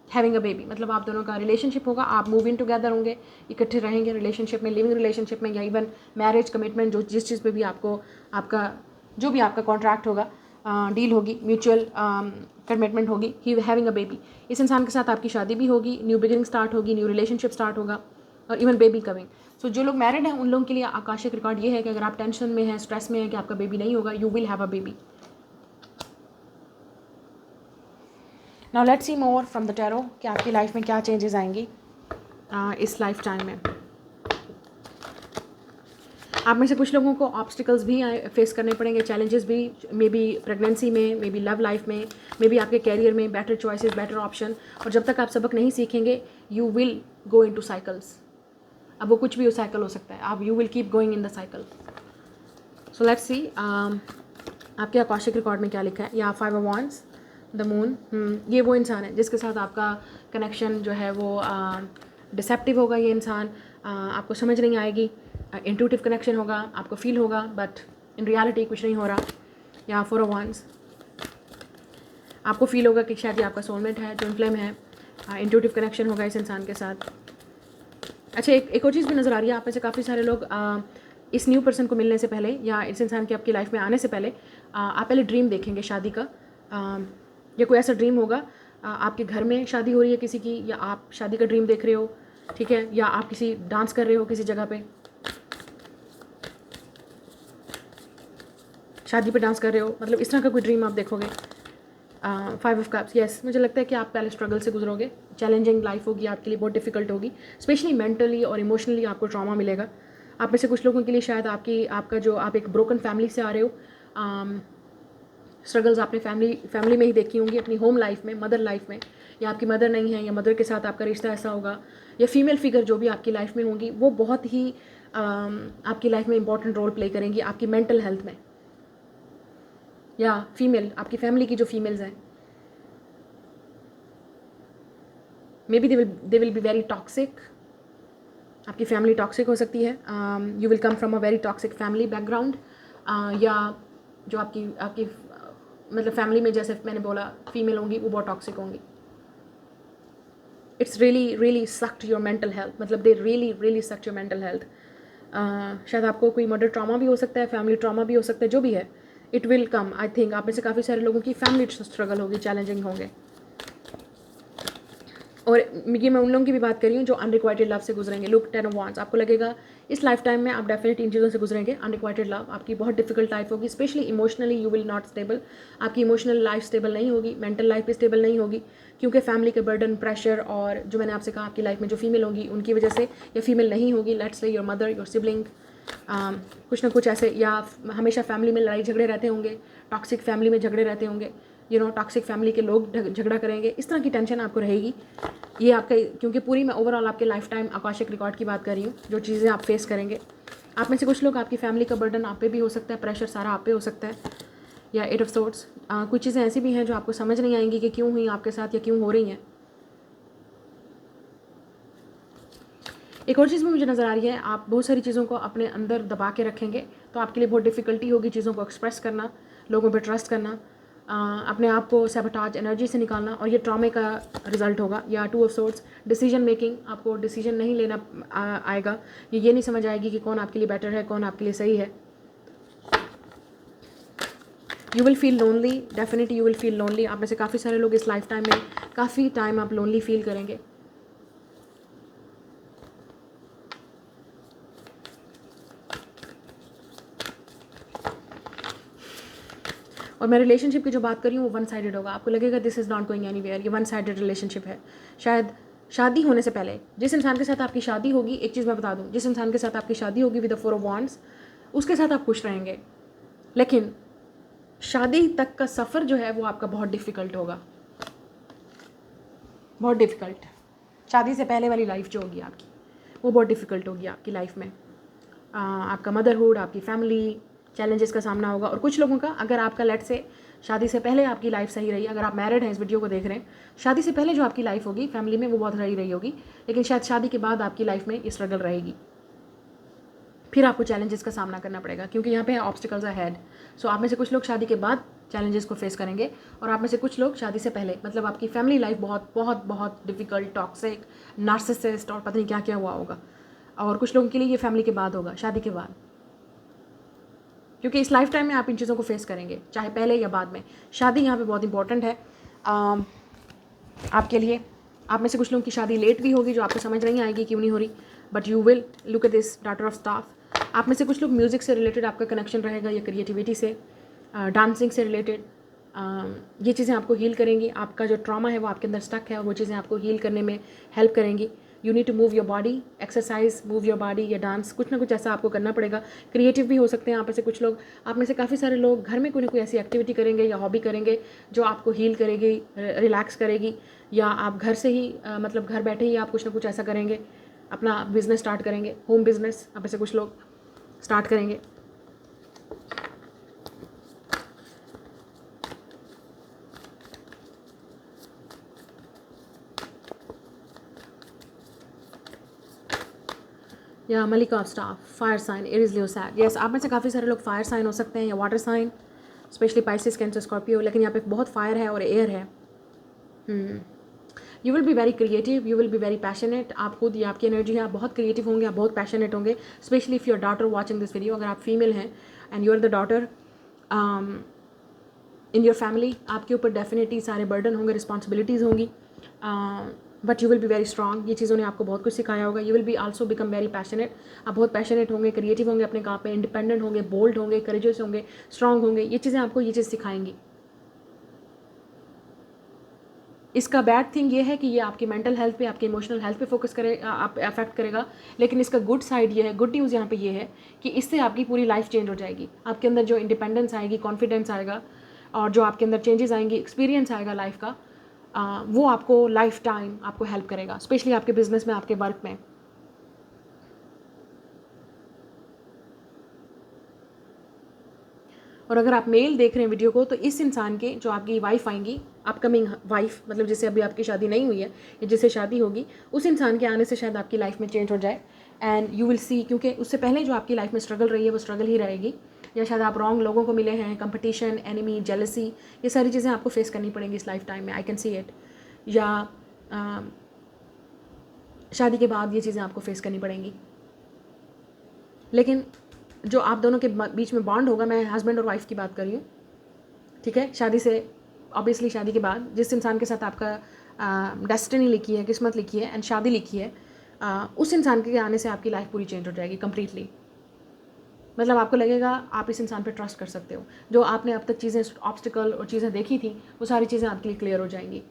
having a baby, मतलब आप दोनों का रिलेशनशिप होगा, आप मूव इन टुगेदर होंगे, इकट्ठे रहेंगे रिलेशनशिप में, लिविंग रिलेशनशिप में, या इवन मैरिज कमिटमेंट, जो जिस चीज़ पे भी आपको आपका जो भी आपका कॉन्ट्रैक्ट होगा, डील होगी, म्यूचुअल कमिटमेंट होगी, ही हैविंग अ बेबी, इस इंसान के साथ आपकी शादी भी होगी, न्यू बिगिनिंग स्टार्ट होगी, न्यू रिलेशनशिप स्टार्ट होगा, और इवन बेबी कमिंग। सो जो लोग मैरिड हैं उन लोगों के लिए आकाशिक रिकॉर्ड ये है कि अगर आप टेंशन में हैं, स्ट्रेस में हैं कि आपका बेबी नहीं होगा, you will have a baby. Now let's see more from the tarot कि आपकी लाइफ में क्या चेंजेस आएंगी इस लाइफ टाइम में। आप में से कुछ लोगों को ऑब्स्टिकल्स भी फेस करने पड़ेंगे, चैलेंजेस भी, मे बी प्रेगनेंसी में, मे बी लव लाइफ में, मे बी आपके कैरियर में, बेटर चॉइसेस, बेटर ऑप्शन, और जब तक आप सबक नहीं सीखेंगे you will go into cycles. अब वो कुछ भी साइकिल हो सकता है, आप you will keep going in the cycle. So let's सी आपके आकाशिक रिकॉर्ड में क्या लिखा है। या 5 ऑफ वांड्स, द मून, ये वो इंसान है जिसके साथ आपका कनेक्शन जो है वो डिसेप्टिव होगा। ये इंसान आपको समझ नहीं आएगी, इंट्यूटिव कनेक्शन होगा, आपको फील होगा, बट इन रियलिटी कुछ नहीं हो रहा। या 4 ऑफ वांड्स, आपको फील होगा कि शायद ये आपका सोलमेट है, ट्विन फ्लेम है, इंट्यूटिव कनेक्शन होगा इस इंसान के साथ। अच्छा, एक और चीज़ भी नज़र आ रही है, आप में से काफ़ी सारे लोग इस न्यू पर्सन को मिलने से पहले या इस इंसान के आपकी लाइफ में आने से पहले आप पहले ड्रीम देखेंगे शादी का, या कोई ऐसा ड्रीम होगा आपके घर में शादी हो रही है किसी की, या आप शादी का ड्रीम देख रहे हो, ठीक है, या आप किसी डांस कर रहे हो किसी जगह पे, शादी पे डांस कर रहे हो, मतलब इस तरह का कोई ड्रीम आप देखोगे। 5 ऑफ कप्स, यस, मुझे लगता है कि आप पहले स्ट्रगल से गुजरोगे, चैलेंजिंग लाइफ होगी आपके लिए, बहुत डिफिकल्ट होगी, स्पेशली मेंटली और इमोशनली आपको ट्रॉमा मिलेगा। आप में से कुछ लोगों के लिए शायद आपका जो आप एक ब्रोकन फैमिली से आ रहे हो, स्ट्रगल्स आपने फैमिली में ही देखी होंगी, अपनी होम लाइफ में, मदर लाइफ में, या आपकी मदर नहीं है, या मदर के साथ आपका रिश्ता ऐसा होगा, या फीमेल फिगर जो भी आपकी लाइफ में होंगी वो बहुत ही आपकी लाइफ में इंपॉर्टेंट रोल प्ले करेंगी आपकी मेंटल हेल्थ में। या फीमेल, आपकी फैमिली की जो फीमेल्स हैं, may be they will be very toxic, आपकी फैमिली टॉक्सिक हो सकती है, you will come from a very toxic family background, या जो आपकी मतलब फैमिली में जैसे मैंने बोला फीमेल होंगी वो बहुत टॉक्सिक होंगी। It's really really sucked your mental health, मतलब they really really sucked your mental health. शायद आपको कोई मर्डर ट्रॉमा भी हो सकता है, फैमिली ट्रॉमा भी हो सकता है, जो भी है it will come. I think आप में से काफ़ी सारे लोगों की फैमिली स्ट्रगल होगी, चैलेंजिंग होंगे। और ये मैं उन लोगों की भी बात कर रही हूँ जो अनरिक्वाइटेड लव से गुजरेंगे। लुक 10 ऑफ वांड्स, आपको लगेगा इस लाइफ टाइम में आप डेफिनेट इन चीज़ों से गुजरेंगे। अनरिक्वाइटेड लव आपकी बहुत डिफिकल्ट लाइफ होगी, specially emotionally you will not stable, आपकी इमोशनल लाइफ स्टेबल नहीं होगी, मेंटल लाइफ भी स्टेबल नहीं होगी, क्योंकि फैमिली के बर्डन, प्रेशर, और जो मैंने आपसे कहा आपकी लाइफ में जो फीमेल होगी उनकी वजह से, या फीमेल नहीं होगी, let's say your mother, your sibling, कुछ ना कुछ ऐसे, या हमेशा फैमिली में लड़ाई झगड़े रहते होंगे, टॉक्सिक फैमिली में झगड़े रहते होंगे, टॉक्सिक फैमिली के लोग झगड़ा करेंगे, इस तरह की टेंशन आपको रहेगी। ये आपका, क्योंकि पूरी मैं ओवरऑल आपके लाइफ टाइम आकाशिक रिकॉर्ड की बात कर रही हूँ, जो चीज़ें आप फेस करेंगे। आप में से कुछ लोग, आपकी फैमिली का बर्डन आप पे भी हो सकता है, प्रेशर सारा आप पे हो सकता है। या 8 ऑफ सोर्ड्स, कुछ चीज़ें ऐसी भी हैं जो आपको समझ नहीं आएंगी कि क्यों हुई आपके साथ या क्यों हो रही हैं। एक और चीज़ भी मुझे नज़र आ रही है, आप बहुत सारी चीज़ों को अपने अंदर दबा के रखेंगे, तो आपके लिए बहुत डिफ़िकल्टी होगी चीज़ों को एक्सप्रेस करना, लोगों पे ट्रस्ट करना, अपने आप को सैबोटाज एनर्जी से निकालना, और ये ट्रॉमे का रिजल्ट होगा। या 2 ऑफ सोर्ड्स, डिसीजन मेकिंग, आपको डिसीजन नहीं लेना आएगा, ये नहीं समझ आएगी कि कौन आपके लिए बेटर है, कौन आपके लिए सही है। You will feel lonely, definitely you will feel lonely. आप में से काफ़ी सारे लोग इस लाइफ टाइम में काफ़ी टाइम आप लोनली फील करेंगे। और मैं रिलेशनशिप की जो बात कर रही हूँ वो वन साइडेड होगा, आपको लगेगा this is not going anywhere, ये वन साइडेड रिलेशनशिप है। शायद शादी होने से पहले जिस इंसान के साथ आपकी शादी होगी, एक चीज़ मैं बता दूँ, जिस इंसान के साथ आपकी शादी होगी विद द 4 ऑफ वॉन्ड्स, उसके साथ आप खुश रहेंगे, लेकिन शादी तक का सफ़र जो है वो आपका बहुत डिफ़िकल्ट होगा, बहुत डिफ़िकल्ट। शादी से पहले वाली लाइफ जो होगी आपकी वो बहुत डिफ़िकल्ट होगी आपकी लाइफ में। आपका मदरहुड, आपकी फैमिली, चैलेंजेस का सामना होगा। और कुछ लोगों का, अगर आपका लेट से शादी से पहले आपकी लाइफ सही रही, अगर आप मैरिड हैं, इस वीडियो को देख रहे हैं, शादी से पहले जो आपकी लाइफ होगी फैमिली में वो बहुत सही रही होगी, लेकिन शायद शादी के बाद आपकी लाइफ में ये स्ट्रगल रहेगी, फिर आपको चैलेंजेस का सामना करना पड़ेगा, क्योंकि यहाँ पे ऑब्स्टिकल्स आर हेड। सो आप में से कुछ लोग शादी के बाद चैलेंजेस को फेस करेंगे, और आप में से कुछ लोग शादी से पहले, मतलब आपकी फैमिली लाइफ बहुत बहुत बहुत डिफिकल्ट, टॉक्सिक, नार्सिसिस्ट और पता नहीं क्या क्या हुआ होगा। और कुछ लोगों के लिए ये फैमिली के बाद होगा, शादी के बाद, क्योंकि इस लाइफ टाइम में आप इन चीज़ों को फेस करेंगे, चाहे पहले या बाद में। शादी यहाँ पे बहुत इंपॉर्टेंट है आपके लिए। आप में से कुछ लोगों की शादी लेट भी होगी, जो आपको समझ नहीं आएगी क्यों नहीं हो रही, but you will look at this daughter of staff. आप में से कुछ लोग म्यूज़िक से रिलेटेड आपका कनेक्शन रहेगा, या क्रिएटिविटी से, डांसिंग से रिलेटेड। ये चीज़ें आपको हील करेंगी, आपका जो ट्रॉमा है वो आपके अंदर स्टक है, वो चीज़ें आपको हील करने में हेल्प करेंगी। You need to move your body, exercise, move your body या डांस, कुछ ना कुछ ऐसा आपको करना पड़ेगा। क्रिएटिव भी हो सकते हैं आप में से कुछ लोग। आप में से काफ़ी सारे लोग घर में कोई ना कोई ऐसी एक्टिविटी करेंगे या हॉबी करेंगे जो आपको हील करेगी, रिलैक्स करेगी, या आप घर से ही मतलब घर बैठे ही आप कुछ ना कुछ ऐसा करेंगे, अपना बिजनेस स्टार्ट करेंगे, होम बिजनेस आप में से कुछ लोग स्टार्ट करेंगे। या मलिका of staff, fire sign, Aries, Leo, Sag. Yes, आप में से काफ़ी सारे लोग फायर साइन हो सकते हैं, या water sign, specially Pisces, Cancer, Scorpio, लेकिन यहाँ पे बहुत फायर है और एयर है। You will be very creative, you will be very passionate. आप खुद, ये आपकी एनर्जी है, आप बहुत क्रिएटिव होंगे, आप बहुत पैशनेट होंगे, specially if your daughter watching this video. अगर आप फीमेल हैं and you are the daughter in your family, आपके ऊपर डेफिनेटली सारे बर्डन होंगे, रिस्पॉन्सिबिलिटीज़ होंगी, but you will be very strong. ये चीज़ों ने आपको बहुत कुछ सिखाया होगा। You will be also become very passionate, आप बहुत पैशनेट होंगे, क्रिएटिव होंगे अपने काम पे, इंडिपेंडेंट होंगे, बोल्ड होंगे, करेजियस होंगे, स्ट्रॉन्ग होंगे। ये चीज़ें आपको ये चीज़ सिखाएंगी। इसका बैड थिंग ये है कि ये आपकी मेंटल हेल्थ पे, आपके इमोशनल हेल्थ पे फोकस करे, आप अफेक्ट करेगा, लेकिन इसका गुड साइड ये है, गुड न्यूज़ यहाँ पे ये है कि इससे आपकी पूरी लाइफ चेंज हो जाएगी। आपके अंदर जो इंडिपेंडेंस आएगी, कॉन्फिडेंस आएगा, और जो आपके अंदर चेंजेस आएंगी, एक्सपीरियंस आएगा लाइफ का, वो आपको लाइफ टाइम आपको हेल्प करेगा, स्पेशली आपके बिजनेस में, आपके वर्क में। और अगर आप मेल देख रहे हैं वीडियो को, तो इस इंसान के जो आपकी वाइफ आएंगी, अपकमिंग वाइफ, मतलब जिससे अभी आपकी शादी नहीं हुई है या जिससे शादी होगी, उस इंसान के आने से शायद आपकी लाइफ में चेंज हो जाए, एंड यू विल सी, क्योंकि उससे पहले जो आपकी लाइफ में स्ट्रगल रही है वो स्ट्रगल ही रहेगी, या शायद आप रॉन्ग लोगों को मिले हैं, कंपटीशन, एनिमी, जेलसी, ये सारी चीज़ें आपको फेस करनी पड़ेंगी इस लाइफ टाइम में, आई कैन सी इट। या शादी के बाद ये चीज़ें आपको फेस करनी पड़ेंगी, लेकिन जो आप दोनों के बीच में बॉन्ड होगा, मैं हस्बैंड और वाइफ की बात कर रही हूँ, ठीक है, शादी से, ऑब्वियसली शादी के बाद जिस इंसान के साथ आपका डेस्टिनी लिखी है, किस्मत लिखी है, एंड शादी लिखी है, उस इंसान के आने से आपकी लाइफ पूरी चेंज हो जाएगी कम्प्लीटली। मतलब आपको लगेगा आप इस इंसान पे ट्रस्ट कर सकते हो, जो आपने अब तक चीज़ें, ऑब्स्टिकल और चीज़ें देखी थी, वो सारी चीज़ें आपके लिए क्लियर हो जाएंगी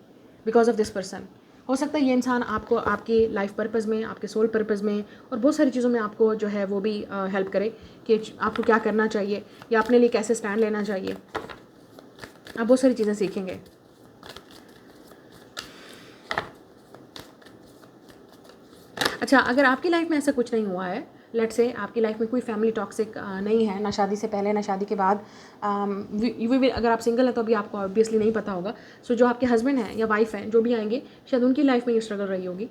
बिकॉज ऑफ दिस पर्सन। हो सकता है ये इंसान आपको आपकी लाइफ पर्पज़ में, आपके सोल पर्पज़ में और बहुत सारी चीज़ों में आपको जो है वो भी हेल्प करे कि आपको क्या करना चाहिए या अपने लिए कैसे स्टैंड लेना चाहिए। आप बहुत सारी चीज़ें सीखेंगे। अच्छा, अगर आपकी लाइफ में ऐसा कुछ नहीं हुआ है, लेट से आपकी लाइफ में कोई फैमिली टॉक्सिक नहीं है, ना शादी से पहले ना शादी के बाद, अगर आप सिंगल हैं तो अभी आपको ऑब्वियसली नहीं पता होगा। सो जो आपके हस्बैंड हैं या वाइफ हैं, जो भी आएंगे, शायद उनकी लाइफ में ये स्ट्रगल रही होगी।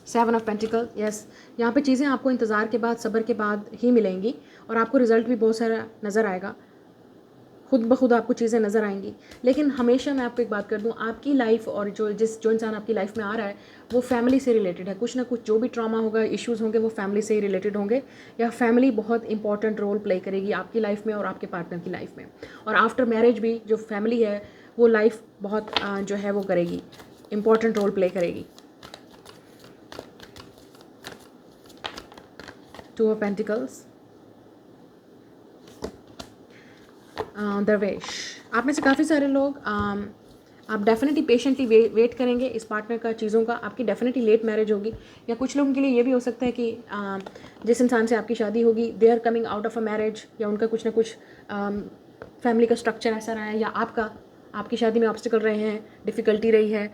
7 ऑफ पेंटिकल, यस, यहाँ पे चीज़ें आपको इंतज़ार के बाद, सब्र के बाद ही मिलेंगी, और आपको रिजल्ट भी बहुत सारा नज़र आएगा, खुद ब खुद आपको चीज़ें नज़र आएंगी। लेकिन हमेशा मैं आपको एक बात कर दूं, आपकी लाइफ और जो इंसान आपकी लाइफ में आ रहा है वो फैमिली से रिलेटेड है। कुछ ना कुछ जो भी ट्रॉमा होगा, इश्यूज़ होंगे, वो फैमिली से ही रिलेटेड होंगे, या फैमिली बहुत इंपॉर्टेंट रोल प्ले करेगी आपकी लाइफ में और आपके पार्टनर की लाइफ में। और आफ्टर मैरिज भी जो फैमिली है वो लाइफ बहुत जो है वो करेगी, इंपॉर्टेंट रोल प्ले करेगी। 2 ऑफ पेंटिकल्स, दरवेश, आप में से काफ़ी सारे लोग आप डेफिनेटली पेशेंटली वेट करेंगे इस पार्टनर का, चीज़ों का। आपकी डेफिनेटली लेट मैरिज होगी, या कुछ लोगों के लिए ये भी हो सकता है कि जिस इंसान से आपकी शादी होगी they are coming out of a marriage, या उनका कुछ ना कुछ फैमिली का स्ट्रक्चर ऐसा रहा है, या आपकी शादी में ऑब्स्टिकल रहे हैं, डिफ़िकल्टी रही है,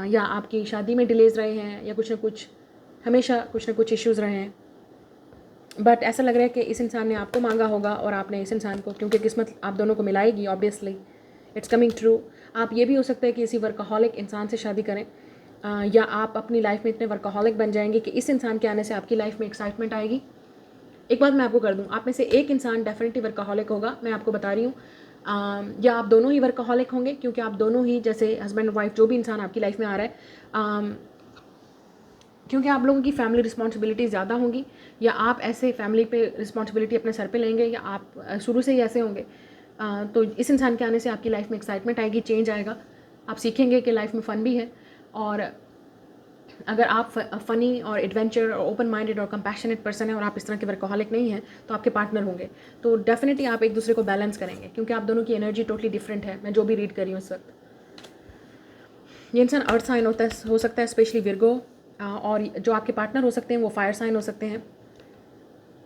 या आपकी शादी में डिलेज रहे हैं, या कुछ ना कुछ हमेशा कुछ ना कुछ इश्यूज़ रहे हैं। बट ऐसा लग रहा है कि इस इंसान ने आपको मांगा होगा और आपने इस इंसान को, क्योंकि किस्मत आप दोनों को मिलाएगी ऑब्वियसली, इट्स कमिंग ट्रू। आप ये भी हो सकता है कि इसी वर्कaholic इंसान से शादी करें, या आप अपनी लाइफ में इतने वर्कaholic बन जाएंगे कि इस इंसान के आने से आपकी लाइफ में एक्साइटमेंट आएगी। एक बात मैं आपको कर दूं, आप में से एक इंसान डेफिनेटली वर्कaholic होगा, मैं आपको बता रही हूँ। या आप दोनों ही वर्कaholic होंगे, क्योंकि आप दोनों ही, जैसे हस्बैंड वाइफ जो भी इंसान आपकी लाइफ में आ रहा है, क्योंकि आप लोगों की फैमिली रिस्पॉन्सिबिलिटी ज़्यादा होंगी, या आप ऐसे फैमिली पे रिस्पॉन्सिबिलिटी अपने सर पे लेंगे, या आप शुरू से ही ऐसे होंगे। तो इस इंसान के आने से आपकी लाइफ में एक्साइटमेंट आएगी, चेंज आएगा, आप सीखेंगे कि लाइफ में फ़न भी है। और अगर आप फ़नी और एडवेंचर और ओपन माइंडेड और कंपैशनेट पर्सन है और आप इस तरह के वर्कaholic नहीं हैं, तो आपके पार्टनर होंगे। तो डेफिनेटली आप एक दूसरे को बैलेंस करेंगे, क्योंकि आप दोनों की एनर्जी टोटली डिफरेंट है। मैं जो भी रीड कर रही हूँ इस वक्त, ये इंसान अर्थ साइन हो सकता है, स्पेशली विर्गो, और जो आपके पार्टनर हो सकते हैं वो फायर साइन हो सकते हैं,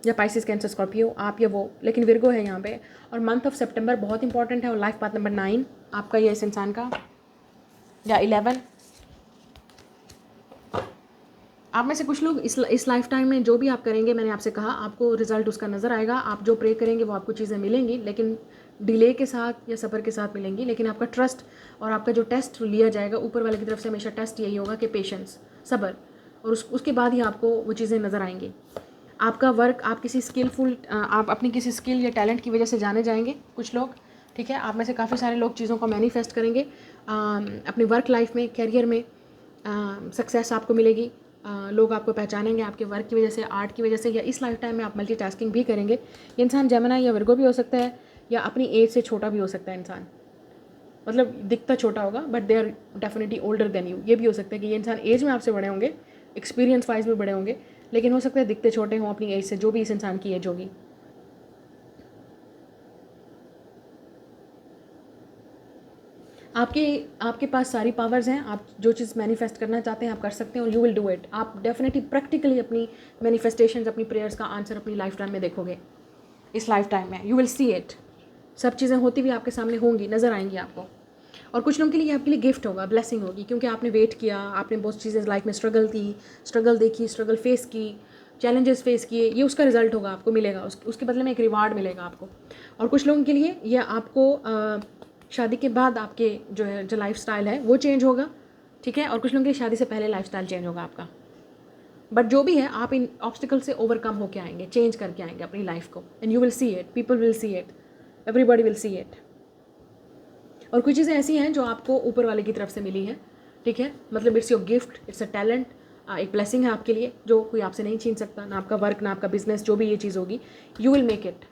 या पाइसिस, कैंसर, स्कॉर्पियो, आप या वो, लेकिन विर्गो है यहाँ पे। और मंथ ऑफ सितंबर बहुत इंपॉर्टेंट है, और लाइफ पाथ नंबर 9 आपका, या इस इंसान का, या 11। आप में से कुछ लोग इस लाइफ टाइम में जो भी आप करेंगे, मैंने आपसे कहा आपको रिजल्ट उसका नज़र आएगा। आप जो प्रे करेंगे वो आपको चीज़ें मिलेंगी, लेकिन डिले के साथ या सफ़र के साथ मिलेंगी। लेकिन आपका ट्रस्ट और आपका जो टेस्ट लिया जाएगा ऊपर वाले की तरफ से, हमेशा टेस्ट यही होगा कि पेशेंस, सब्र, और उसके बाद ही आपको वो चीज़ें नज़र आएंगी। आपका वर्क, आप किसी स्किलफुल, आप अपनी किसी स्किल या टैलेंट की वजह से जाने जाएंगे कुछ लोग, ठीक है। आप में से काफ़ी सारे लोग चीज़ों को मैनिफेस्ट करेंगे अपनी वर्क लाइफ में, कैरियर में सक्सेस आपको मिलेगी। लोग आपको पहचानेंगे आपके वर्क की वजह से, आर्ट की वजह से, या इस लाइफ टाइम में आप मल्टीटास्किंग भी करेंगे। ये इंसान जेमिनी या विर्गो भी हो सकता है, या अपनी एज से छोटा भी हो सकता है इंसान, मतलब दिखता छोटा होगा but they are definitely older than you. ये भी हो सकता है कि ये इंसान एज में आपसे बड़े होंगे, एक्सपीरियंस वाइज भी बड़े होंगे, लेकिन हो सकता है दिखते छोटे हों अपनी एज से, जो भी इस इंसान की एज होगी। आपके पास सारी पावर्स हैं, आप जो चीज़ मैनिफेस्ट करना चाहते हैं आप कर सकते हैं, और यू विल डू इट। आप डेफिनेटली प्रैक्टिकली अपनी मैनिफेस्टेशंस, अपनी प्रेयर्स का आंसर अपनी लाइफ टाइम में देखोगे। इस लाइफ टाइम में यू विल सी इट, सब चीज़ें होती हुई आपके सामने होंगी, नज़र आएंगी आपको। और कुछ लोगों के लिए आपके लिए गिफ्ट होगा, ब्लेसिंग होगी, क्योंकि आपने वेट किया, आपने बहुत चीज़ें लाइफ में स्ट्रगल देखी, स्ट्रगल फेस की, चैलेंजेस फेस किए, ये उसका रिजल्ट होगा, आपको मिलेगा, उसके बदले में एक रिवार्ड मिलेगा आपको। और कुछ लोगों के लिए ये आपको शादी के बाद आपके जो लाइफ स्टाइल है वो चेंज होगा, ठीक है। और कुछ लोगों की शादी से पहले लाइफ स्टाइल चेंज होगा आपका। बट जो भी है, आप इन ऑब्स्टिकल से ओवरकम होके आएंगे, चेंज करके आएंगे अपनी लाइफ को, and you will see it, people will see it, everybody will see it. और कुछ चीज़ें ऐसी हैं जो आपको ऊपर वाले की तरफ से मिली हैं, ठीक है। मतलब it's your gift, it's a talent, एक ब्लेसिंग है आपके लिए जो कोई आपसे नहीं छीन सकता, ना आपका वर्क, ना आपका बिजनेस, जो भी ये चीज़ होगी, यू विल मेक इट।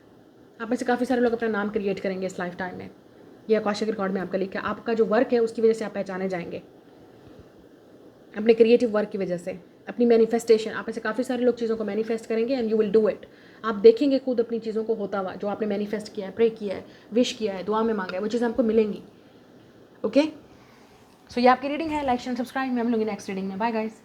आप में से काफ़ी सारे लोग अपना नाम क्रिएट करेंगे इस लाइफ टाइम में, ये आकाशिक रिकॉर्ड में आपका लिखा है। आपका जो वर्क है उसकी वजह से आप पहचाने जाएंगे, अपने क्रिएटिव वर्क की वजह से, अपनी मैनिफेस्टेशन। आप में से काफ़ी सारे लोग चीज़ों को मैनिफेस्ट करेंगे and you will do it. आप देखेंगे खुद अपनी चीज़ों को होता हुआ, जो आपने मैनिफेस्ट किया है, प्रे किया है, विश किया है, दुआ में मांगा है, वो चीज़ें आपको मिलेंगी। ओके, सो ये आपकी रीडिंग है। लाइक एंड सब्सक्राइब, मैं हम लोग नेक्स्ट रीडिंग में। Bye guys.